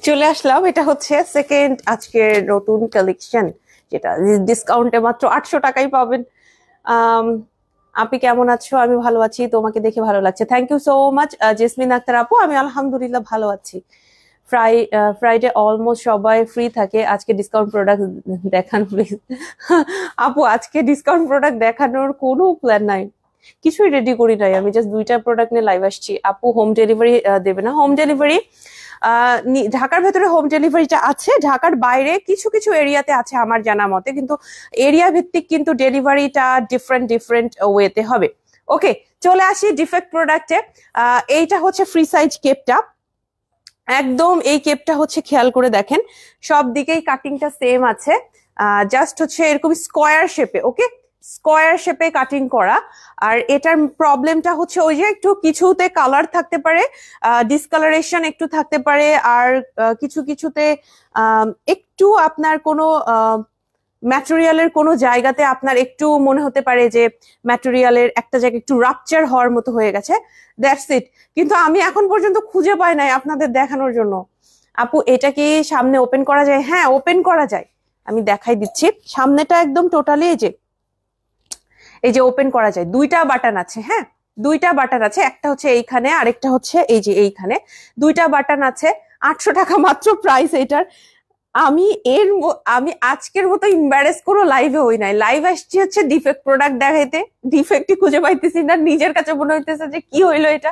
চলে আসলাম, এটা হচ্ছে সেকেন্ড আজকের নতুন কালেকশন, যেটা ডিসকাউন্টে মাত্র 800 টাকায় পাবেন। আম, আপনি কেমন আছো? আমি ভালো আছি, তোমাকে দেখে ভালো লাগছে, thank you so much Jesmin Akter আপু। আমি আলহামদুলিল্লাহ ভালো আছি। ফ্রাইডে অলমোস্ট সবাই ফ্রি থাকে, আজকে ডিসকাউন্ট প্রোডাক্ট দেখান প্লিজ। আপু আজকে ডিসকাউন্ট প্রোডাক্ট দেখানোর কোনো প্ল্যান নাই, কিছুই রেডি করি নাই, আমি জাস্ট 2টা প্রোডাক্ট নিয়ে লাইভ আসছি। আপু হোম ডেলিভারি দেবে না? হোম ডেলিভারি ঢাকার ভেতরে হোম ডেলিভারিটা আছে, ঢাকার বাইরে কিছু কিছু এরিয়াতে আছে আমার জানা মতে, কিন্তু এরিয়া ভিত্তিক কিন্তু ডেলিভারিটা ডিফারেন্ট ডিফারেন্ট ওয়েতে হবে। ওকে, চলে আসি ডিফেক্ট প্রোডাক্টে। এইটা হচ্ছে ফ্রি সাইজ কেপটা, একদম এই কেপটা হচ্ছে খেয়াল করে দেখেন, সব দিকেই কাটিংটা সেম আছে, জাস্ট হচ্ছে এরকম স্কোয়ার শেপে। ওকে, স্কোয়ার শেপে কাটিং করা। আর এটার প্রবলেমটা হচ্ছে ওই যে একটু কিছুতে কালার থাকতে পারে, ডিসকালারেশন একটু থাকতে পারে, আর কিছু কিছুতে একটু আপনার কোনো ম্যাটেরিয়ালের কোনো জায়গাতে আপনার একটু মনে হতে পারে যে ম্যাটেরিয়ালের একটা জায়গায় একটু রাপচার হওয়ার মতো হয়ে গেছে, দ্যাটস ইট। কিন্তু আমি এখন পর্যন্ত খুঁজে পাই নাই আপনাদের দেখানোর জন্য। আপু এটা কি সামনে ওপেন করা যায়? হ্যাঁ, ওপেন করা যায়, আমি দেখাই দিচ্ছি। সামনেটা একদম টোটালি এই যে ওপেন করা যায়, 2টা বাটন আছে। হ্যাঁ, 2টা বাটন আছে, একটা হচ্ছে এইখানে, আরেকটা হচ্ছে এই যে এইখানে, 2টা বাটন আছে। 800 টাকা মাত্র প্রাইস এটার। আমি আমি আজকের মতো ইম্বারেস কোনো লাইভে হই নাই, লাইভ আসছি হচ্ছে ডিফেক্ট প্রোডাক্ট দেখাইতে, ডিফেক্টই খুঁজে পাইতেছি না, নিজের কাছে মনে হইতেছে যে কি হইলো এটা।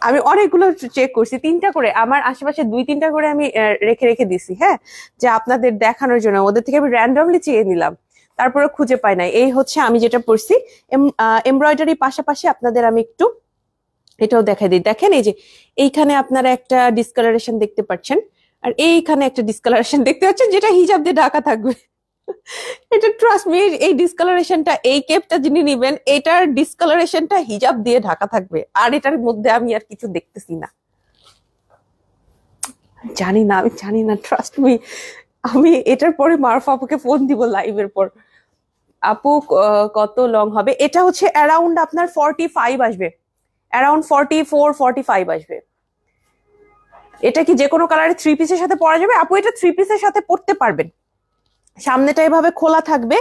আমি অনেকগুলো চেক করছি, 3টা করে আমার আশেপাশে 2-3টা করে আমি রেখে রেখে দিছি, হ্যাঁ, যে আপনাদের দেখানোর জন্য। ওদের থেকে আমি র্যান্ডমলি চেয়ে নিলাম, তারপরে খুঁজে পাই নাই। এই হচ্ছে আমি যেটা পড়ছি, এমব্রয়ডারি পাশাপাশি আপনাদের আমি একটু এটাও দেখাই দিই। দেখেন এই যে এইখানে আপনারা একটা ডিসকালারেশন দেখতে পাচ্ছেন, আর এইখানে একটা ডিসকালারেশন দেখতে পাচ্ছেন, যেটা হিজাব দিয়ে ঢাকা থাকবে। এটা ট্রাস্ট মি, এই ডিসকালারেশনটা, এই কেপটা যিনি নিবেন, এটার ডিসকালারেশনটা হিজাব দিয়ে ঢাকা থাকবে, আর এটার মধ্যে আমি আর কিছু দেখতেছি না। জানি না, আমি জানি না, ট্রাস্ট মি। আমি এটার পরে মারফা আপুকে ফোন দিব লাইভের পর। আপু কত লং হবে? এটা হচ্ছে অ্যারাউন্ড আপনার 45 আসবে, অ্যারাউন্ড 44-45 আসবে। এটা কি যে কোনো কালারে 3 পিসের সাথে পরা যাবে? আপু এটা 3 পিসের সাথে পরতে পারবেন, সামনেটা এভাবে খোলা থাকবে,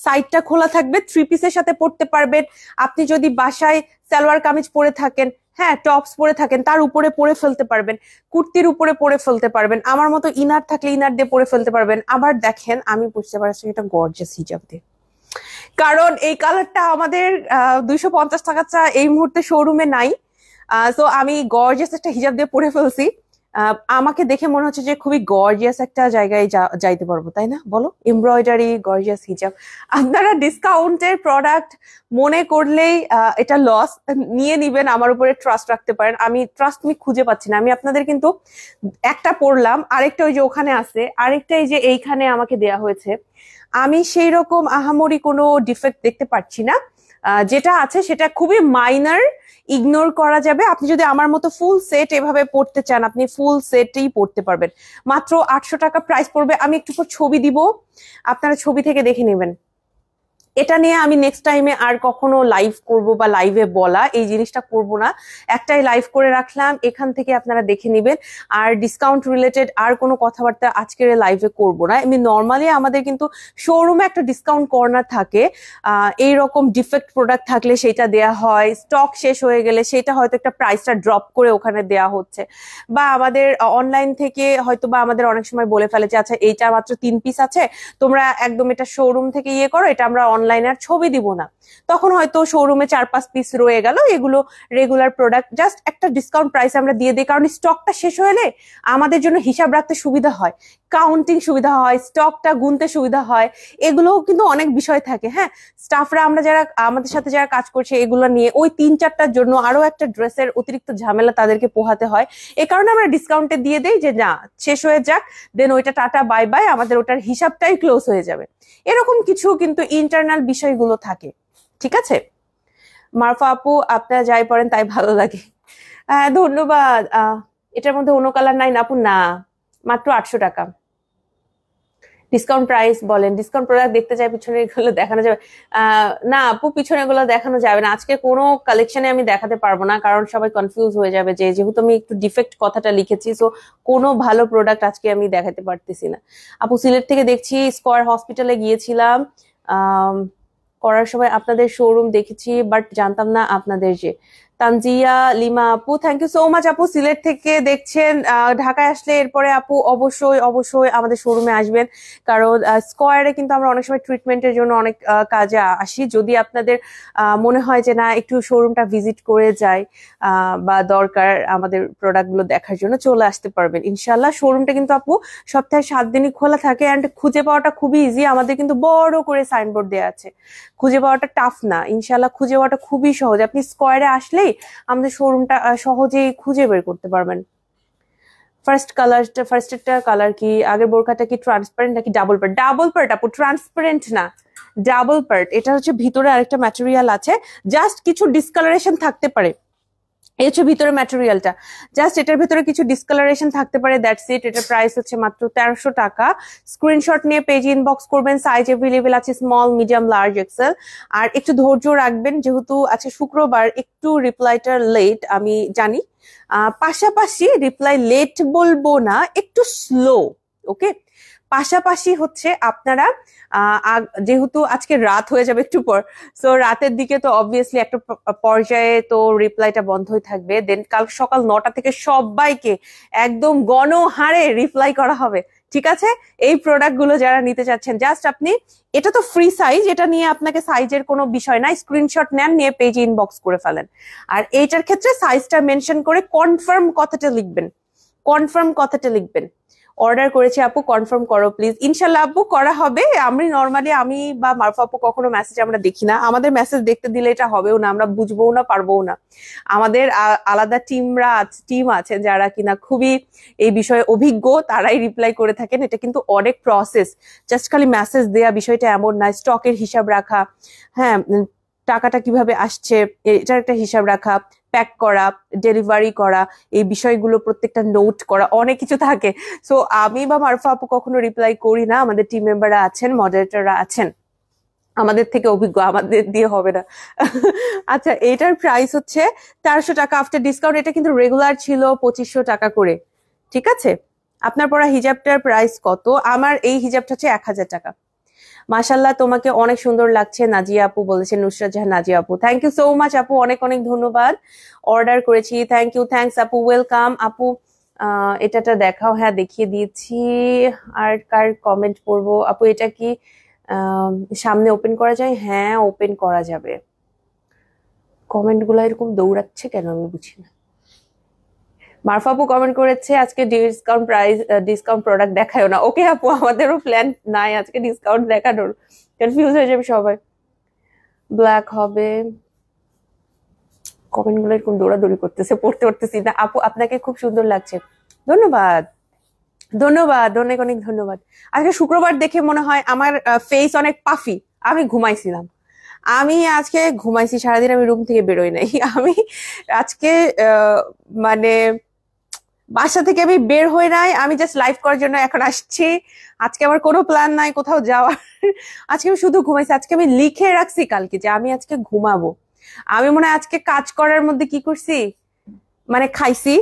সাইডটা খোলা থাকবে, 3 পিসের সাথে পরতে পারবেন। আপনি যদি বাসায় সালোয়ার কামিজ পরে থাকেন, হ্যাঁ, টপস পরে থাকেন, তার উপরে পরে ফেলতে পারবেন, কুর্তির উপরে পরে ফেলতে পারবেন, আমার মতো ইনার থাকলে ইনার দিয়ে পরে ফেলতে পারবেন। আবার দেখেন, আমি বুঝতে পারছি এটা গর্জিয়াস হিজাব দিয়ে, কারণ এই কালারটা আমাদের 250 টাকা চা এই মুহূর্তে শোরুমে নাই। তো আমি গর্জিয়াস একটা হিজাব দিয়ে পরে ফেলছি। আমাকে দেখে মনে হচ্ছে যে খুবই গর্জিয়াস একটা জায়গায় যাইতে পারবো, তাই না বলো? এমব্রয়ডারি, গর্জিয়াস হিজাব। আপনারা ডিসকাউন্টের প্রোডাক্ট মনে করলেই এটা লস, নিয়ে নিবেন, আমার উপরে ট্রাস্ট রাখতে পারেন। আমি ট্রাস্ট মি খুঁজে পাচ্ছি না। আমি আপনাদের কিন্তু একটা পড়লাম, আরেকটা ওই যে ওখানে আছে, আরেকটা এই যে এইখানে আমাকে দেয়া হয়েছে, আমি সেই রকম আহামরি কোনো ডিফেক্ট দেখতে পাচ্ছি না। যেটা আছে সেটা খুবই মাইনার, ইগনোর করা যাবে। আপনি যদি আমার মতো ফুল সেট এভাবে পড়তে চান, আপনি ফুল সেটই পড়তে পারবেন। মাত্র 800 টাকা প্রাইস পড়বে। আমি একটু পর ছবি দিব, আপনারা ছবি থেকে দেখে নেবেন। এটা নিয়ে আমি নেক্সট টাইমে আর কখনো লাইভ করব বা লাইভে বলা এই জিনিসটা করব না, একটাই লাইভ করে রাখলাম, এখান থেকে আপনারা দেখে নেবেন। আর ডিসকাউন্ট রিলেটেড আর কোনো কথাবার্তা আজকের লাইভে করব না। এমনি নর্মালি আমাদের কিন্তু শোরুমে একটা ডিসকাউন্ট কর্নার থাকে, এইরকম ডিফেক্ট প্রোডাক্ট থাকলে সেটা দেয়া হয়, স্টক শেষ হয়ে গেলে সেটা হয়তো একটা প্রাইসটা ড্রপ করে ওখানে দেয়া হচ্ছে, বা আমাদের অনলাইন থেকে হয়তো বা আমাদের অনেক সময় বলে ফেলে যে আচ্ছা এইটা মাত্র 3 পিস আছে, তোমরা একদম এটা শোরুম থেকে ইয়ে করো, এটা আমরা অনলাইনে আর ছবি দিব না। তখন হয়তো শোরুমে 4-5 পিস রয়ে গেল, এগুলো রেগুলার প্রোডাক্ট, জাস্ট একটা ডিসকাউন্ট প্রাইস আমরা দিয়ে দিই, কারণ স্টকটা শেষ হলে আমাদের জন্য হিসাব রাখতে সুবিধা হয়, কাউন্টিং সুবিধা হয়, স্টকটা গুনতে সুবিধা হয়, এগুলো কিন্তু অনেক বিষয় থাকে। হ্যাঁ, স্টাফরা আমরা যারা আমাদের সাথে যারা কাজ করছে এগুলো নিয়ে ওই 3-4টার জন্য আরো একটা ড্রেসের অতিরিক্ত ঝামেলা তাদেরকে পোহাতে হয়। এ কারণে আমরা ডিসকাউন্টে দিয়ে দেই যে না, শেষ হয়ে যাক, দেন ওইটা টাটা বাই বাই, আমাদের ওটার হিসাবটাই ক্লোজ হয়ে যাবে। এরকম কিছু কিন্তু ইন্টারনাল বিষয়গুলো থাকে, ঠিক আছে? মারফা আপু আপনারা যাই পড়েন তাই ভালো লাগে। হ্যাঁ, ধন্যবাদ। এটার মধ্যে অন্য কালার নাই না আপু? না, মাত্র 800 টাকা। ডিসকাউন্ট প্রাইস বলেন, ডিসকাউন্ট প্রোডাক্ট দেখতে চাই, পিছনে এগুলো দেখানো যাবে? না আপু, পিছনে এগুলো দেখানো যাবে না। আজকে কোনো কালেকশনে আমি দেখাতে পারবো না, কারণ সবাই কনফিউজ হয়ে যাবে, যেহেতু আমি একটু ডিফেক্ট কথাটা লিখেছি, সো কোনো ভালো প্রোডাক্ট আজকে আমি দেখাতে পারতেছি না। আপু সিলেট থেকে দেখছি, স্কয়ার হসপিটালে গিয়েছিলাম করার সময় আপনাদের শোরুম দেখেছি, বাট জানতাম না আপনাদের যে। তানজিয়া লিমা আপু, থ্যাংক ইউ সো মাচ আপু, সিলেট থেকে দেখছেন। ঢাকায় আসলে এরপরে আপু অবশ্যই অবশ্যই আমাদের শোরুমে আসবেন, কারণ স্কয়ারে কিন্তু আমরা অনেক সময় ট্রিটমেন্টের জন্য অনেক কাজে আসি। যদি আপনাদের মনে হয় যে না একটু শোরুমটা ভিজিট করে যাই বা দরকার আমাদের প্রোডাক্টগুলো দেখার জন্য, চলে আসতে পারবেন ইনশাল্লাহ। শোরুমটা কিন্তু আপু সপ্তাহে 7 দিনই খোলা থাকে, অ্যান্ড খুঁজে পাওয়াটা খুবই ইজি। আমাদের কিন্তু বড় করে সাইনবোর্ড দেওয়া আছে, খুঁজে পাওয়াটা টাফ না ইনশাল্লাহ, খুঁজে পাওয়াটা খুবই সহজ। আপনি স্কয়ারে আসলেই আমাদের শোরুমটা সহজেই খুঁজে বের করতে পারবেন। ফার্স্টেরটা কালার কি? আগের বোরকাটা কি ট্রান্সপারেন্ট নাকি ডাবল পার্ট? ডাবল পার্ট আপু, ট্রান্সপারেন্ট না, ডাবল পার্ট। এটা হচ্ছে ভিতরে আরেকটা ম্যাটেরিয়াল আছে, জাস্ট কিছু ডিসকালারেশন থাকতে পারে। এই হচ্ছে ভিতরে ম্যাটেরিয়ালটা, জাস্ট এটার ভিতরে কিছু ডিসকালারেশন থাকতে পারে, দ্যাটস ইট। এটার প্রাইস হচ্ছে মাত্র 1300 টাকা। স্ক্রিনশট নিয়ে পেজে ইনবক্স করবেন, সাইজ এভেলেবেল আছে স্মল, মিডিয়াম, লার্জ, এক্সেল। আর একটু ধৈর্য রাখবেন, যেহেতু আছে শুক্রবার, একটু রিপ্লাইটা লেট আমি জানি, পাশাপাশি রিপ্লাই লেট বলবো না, একটু স্লো, ওকে। পাশাপাশি হচ্ছে আপনারা যেহেতু আজকে রাত হয়ে যাবে একটু পর, সো রাতের দিকে তো অবভিয়াসলি একটা পর্যায়ে তো রিপ্লাইটা বন্ধই থাকবে। দেন কাল সকাল 9টা থেকে সবাইকে একদম গণহারে রিপ্লাই করা হবে, ঠিক আছে? এই প্রোডাক্ট গুলো যারা নিতে চাচ্ছেন, জাস্ট আপনি, এটা তো ফ্রি সাইজ, এটা নিয়ে আপনাকে সাইজের কোনো বিষয় নাই, স্ক্রিনশট নেন, নিয়ে পেজে ইনবক্স করে ফেলেন। আর এইটার ক্ষেত্রে সাইজটা মেনশন করে কনফার্ম কথাটা লিখবেন, কনফার্ম কথাটা লিখবেন। অর্ডার করেছি আপু, কনফার্ম করো প্লিজ। ইনশাল্লাহ আপু করা হবে। আমি বা মারফা আপু কখনো মেসেজ আমরা দেখি না, আমাদের মেসেজ দেখতে দিলে এটা হবেও না, আমরা বুঝবোও না, পারবোও না। আমাদের আলাদা টিম আছে যারা কিনা খুবই এই বিষয়ে অভিজ্ঞ, তারাই রিপ্লাই করে থাকেন। এটা কিন্তু অনেক প্রসেস, জাস্ট খালি মেসেজ দেয়া বিষয়টা এমন না। স্টকের হিসাব রাখা, হ্যাঁ, টাকাটা কিভাবে আসছে এটার একটা হিসাব রাখা, প্যাক করা, ডেলিভারি করা, এই বিষয়গুলো প্রত্যেকটা নোট করা, অনেক কিছু থাকে। সো আমি বা মারফা আপু কখনো রিপ্লাই করি না, আমাদের টিম মেম্বাররা আছেন, মডারেটররা আছেন, আমাদের থেকে অভিজ্ঞ, আমাদের দিয়ে হবে না। আচ্ছা, এটার প্রাইস হচ্ছে 1300 টাকা আফটার ডিসকাউন্ট। এটা কিন্তু রেগুলার ছিল 2500 টাকা করে, ঠিক আছে? আপনার পরা হিজাবটার প্রাইস কত? আমার এই হিজাবটা হচ্ছে 1000 টাকা। মাশাল্লাহ, তোমাকে অনেক সুন্দর লাগছে, নাজিয়া আপু বলেছেন, নুসরাত জাহান নাজিয়া আপু, থ্যাংক ইউ সো মাচ আপু, অনেক অনেক ধন্যবাদ। অর্ডার করেছি, থ্যাংক ইউ, থ্যাংকস আপু, ওয়েলকাম আপু। এটাটা দেখাও, হ্যাঁ দেখিয়ে দিয়েছি। আর কার কমেন্ট পড়বো আপু? এটা কি সামনে ওপেন করা যায়? হ্যাঁ, ওপেন করা যাবে। কমেন্ট গুলা এরকম দৌড়াচ্ছে কেন আমি বুঝি না। মারফা আপু কমেন্ট করেছে, আজকে ডিসকাউন্ট প্রোডাক্ট দেখায়ও না। ওকে আপু, আমাদেরও প্ল্যান নাই আজকে ডিসকাউন্ট দেখানোর, কনফিউজ হয়ে যাবে সবাই। ব্ল্যাক হবে। কমেন্ট গুলো এরকম দৌড়াদৌড়ি করতেছে, পড়তে পারতেছি না। আপু আপনাকে খুব সুন্দর লাগছে, ধন্যবাদ, ধন্যবাদ, অনেক অনেক ধন্যবাদ। আজকে শুক্রবার দেখে মনে হয় আমার ফেস অনেক পাফি। আমি ঘুমাইছিলাম, আমি আজকে ঘুমাইছি সারাদিন, আমি রুম থেকে বেরোই নাই। আমি আজকে মানে বাসা থেকে আমি বের হই নাই, আমি জাস্ট লাইভ করার জন্য এখন আসছি। আজকে আমার কোনো প্ল্যান নাই কোথাও যাওয়ার। আজকে আমি শুধু ঘুমাইছি। আজকে আমি লিখে রাখছি কালকে যে আমি আজকে ঘুমাবো। আমি মনে হয় আজকে কাজ করার মধ্যে কি করছি, মানে খাইছি,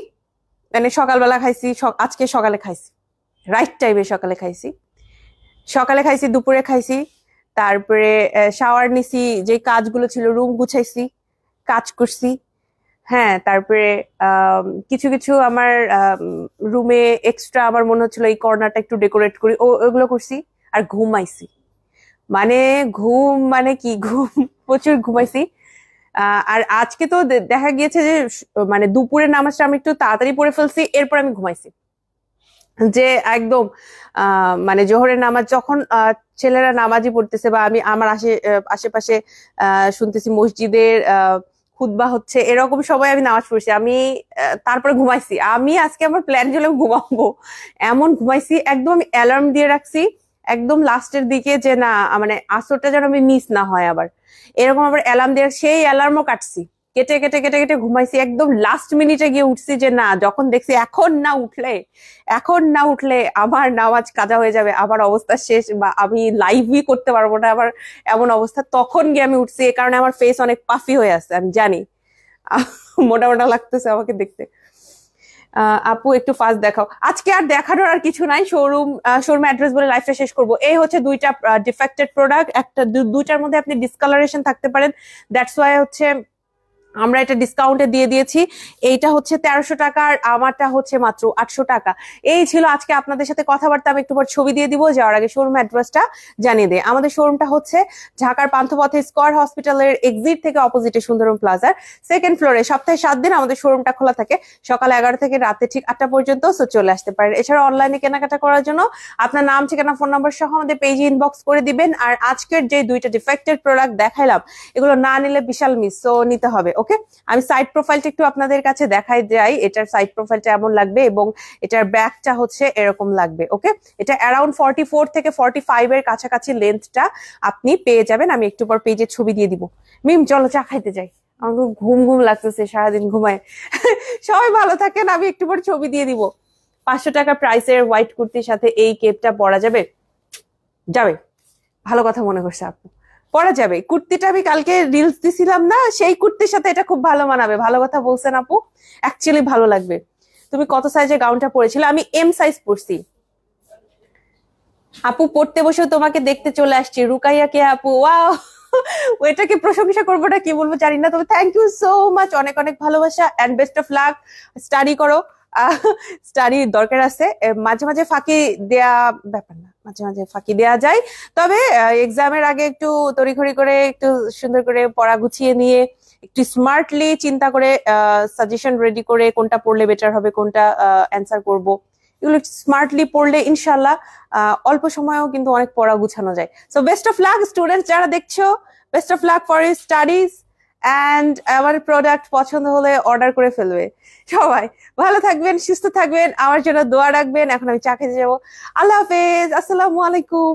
মানে সকালবেলা খাইছি, আজকে সকালে খাইছি, রাইট টাইমে সকালে খাইছি, দুপুরে খাইছি, তারপরে শাওয়ার নিছি, যে কাজগুলো ছিল, রুম গুছাইছি, কাজ করছি, হ্যাঁ, তারপরে কিছু কিছু আমার রুমে এক্সট্রা আমার মনে হচ্ছিল এই কর্নারটা একটু ডেকোরেট করি, ওগুলো করছি, আর ঘুমাইছি। মানে ঘুম মানে কি, ঘুম প্রচুর ঘুমাইছি। আর আজকে তো দেখা গিয়েছে যে মানে দুপুরের নামাজটা আমি একটু তাড়াতাড়ি পড়ে ফেলছি, এরপর আমি ঘুমাইছি। যে একদম মানে জোহরের নামাজ যখন ছেলেরা নামাজই পড়তেছে, বা আমি আমার আশেপাশে শুনতেছি মসজিদের খুতবা হচ্ছে, এরকম সময় আমি নামাজ পড়ছি, আমি তারপরে ঘুমাইছি। আমি আজকে আমার প্ল্যান ছিল ঘুমাবো, এমন ঘুমাইছি, একদম আমি অ্যালার্ম দিয়ে রাখছি একদম লাস্টের দিকে, যে না মানে আসরটা যেন আমি মিস না হয় আবার, এরকম আবার অ্যালার্ম দিয়ে সেই অ্যালার্মও কাটছি, কেটে কেটে কেটে কেটে ঘুমাইছি, একদম লাস্ট মিনিটে গিয়ে উঠছি যে না, যখন দেখছি এখন না উঠলে আমার নামাজ কাজা হয়ে যাবে, আমার অবস্থা শেষ, বা আমি লাইভই করতে পারবো না, আবার এমন অবস্থা, তখন গিয়ে আমি উঠছি। এই কারণে আমার ফেস অনেক পাফি হয়ে আছে, আমি জানি। মোটা মোটা লাগতেছে আমাকে দেখতে। আপু একটু ফাস্ট দেখাও। আজকে আর দেখানোর আর কিছু নাই, শোরুম অ্যাড্রেস বলে লাইফটা শেষ করবো। এই হচ্ছে দুইটা ডিফেক্টেড প্রোডাক্ট, দুইটার মধ্যে আপনি ডিসকালারেশন থাকতে পারেন, দ্যাটস ওয়াই হচ্ছে আমরা এটা ডিসকাউন্টে দিয়ে দিয়েছি। এইটা হচ্ছে 1300 টাকা, আর আমারটা হচ্ছে মাত্র 800 টাকা। এই ছিল আজকে আপনাদের সাথে কথাবার্তা। আমি একটু পর ছবি দিয়ে দিব, যাওয়ার আগে শোরুম অ্যাড্রেসটা জানিয়ে দেয়। আমাদের শোরুমটা হচ্ছে ঢাকার পান্থপথে স্কয়ার হসপিটালের এক্সিট থেকে অপোজিটে সুন্দরম প্লাজার সেকেন্ড ফ্লোরে। সপ্তাহে 7 দিন আমাদের শোরুমটা খোলা থাকে, সকাল 11 থেকে রাতে ঠিক 8টা পর্যন্ত। সো চলে আসতে পারেন। এছাড়া অনলাইনে কেনাকাটা করার জন্য আপনার নাম, ঠিকানা, ফোন নাম্বার সহ আমাদের পেজে ইনবক্স করে দিবেন। আর আজকের যে দুইটা ডিফেক্টেড প্রোডাক্ট দেখাইলাম, এগুলো না নিলে বিশাল মিস, সো নিতে হবে। ওকে, আমি সাইড প্রোফাইলটা একটু আপনাদের কাছে দেখাই যাই। এটার সাইড প্রোফাইলটা এমন লাগবে এবং এটার ব্যাকটা হচ্ছে এরকম লাগবে। ওকে, এটা অ্যারাউন্ড 44 থেকে 45 এর কাছাকাছি লেন্থটা আপনি পেয়ে যাবেন। আমি একটু পর পেজের ছবি দিয়ে দিব। মিম চলো চা খাইতে যাই, আমার ঘুম ঘুম লাগতেছে, সারাদিন ঘুমায়। সবাই ভালো থাকেন, আমি একটু পর ছবি দিয়ে দিব। 500 টাকা প্রাইসের হোয়াইট কুর্তির সাথে এই কেপটা পরা যাবে? যাবে, ভালো কথা মনে করছে আপু, পরা যাবে। কুর্তিটা আমি কালকে রিলস দিছিলাম না, সেই কুর্তির সাথে এটা খুব ভালো মানাবে। ভালো কথা বলছেন আপু, অ্যাকচুয়ালি ভালো লাগবে। তুমি কত সাইজের গাউনটা পরেছিলে? আমি এম সাইজ পরছি। আপু পড়তে বসে তোমাকে দেখতে চলে আসছি। রুকাইয়া কে আপু? ওয়াও, ওইটাকে প্রশংসা করবো না কি বলবো জানি না, তবে থ্যাংক ইউ সো মাচ, অনেক অনেক ভালোবাসা and best of luck. Study করো, স্টাডি দরকার আছে, মাঝে মাঝে ফাঁকি দেয়া ব্যাপার না, মাঝে মাঝে ফাঁকি দেয়া যায়। তবে এক্সামের আগে একটু তড়িঘড়ি করে, একটু সুন্দর করে পড়া গুছিয়ে নিয়ে, একটু স্মার্টলি চিন্তা করে, সাজেশন রেডি করে কোনটা পড়লে বেটার হবে, কোনটা অ্যান্সার করব, এগুলো স্মার্টলি পড়লে ইনশাল্লাহ অল্প সময়েও কিন্তু অনেক পড়া গুছানো যায়। So best of lakh students যারা দেখছো, best of luck for your studies. And আমার প্রোডাক্ট পছন্দ হলে অর্ডার করে ফেলবে। সবাই ভালো থাকবেন, সুস্থ থাকবেন, আমার জন্য দোয়া রাখবেন। এখন আমি চা খেতে যাবো। আল্লাহ হাফেজ, আসসালামু আলাইকুম।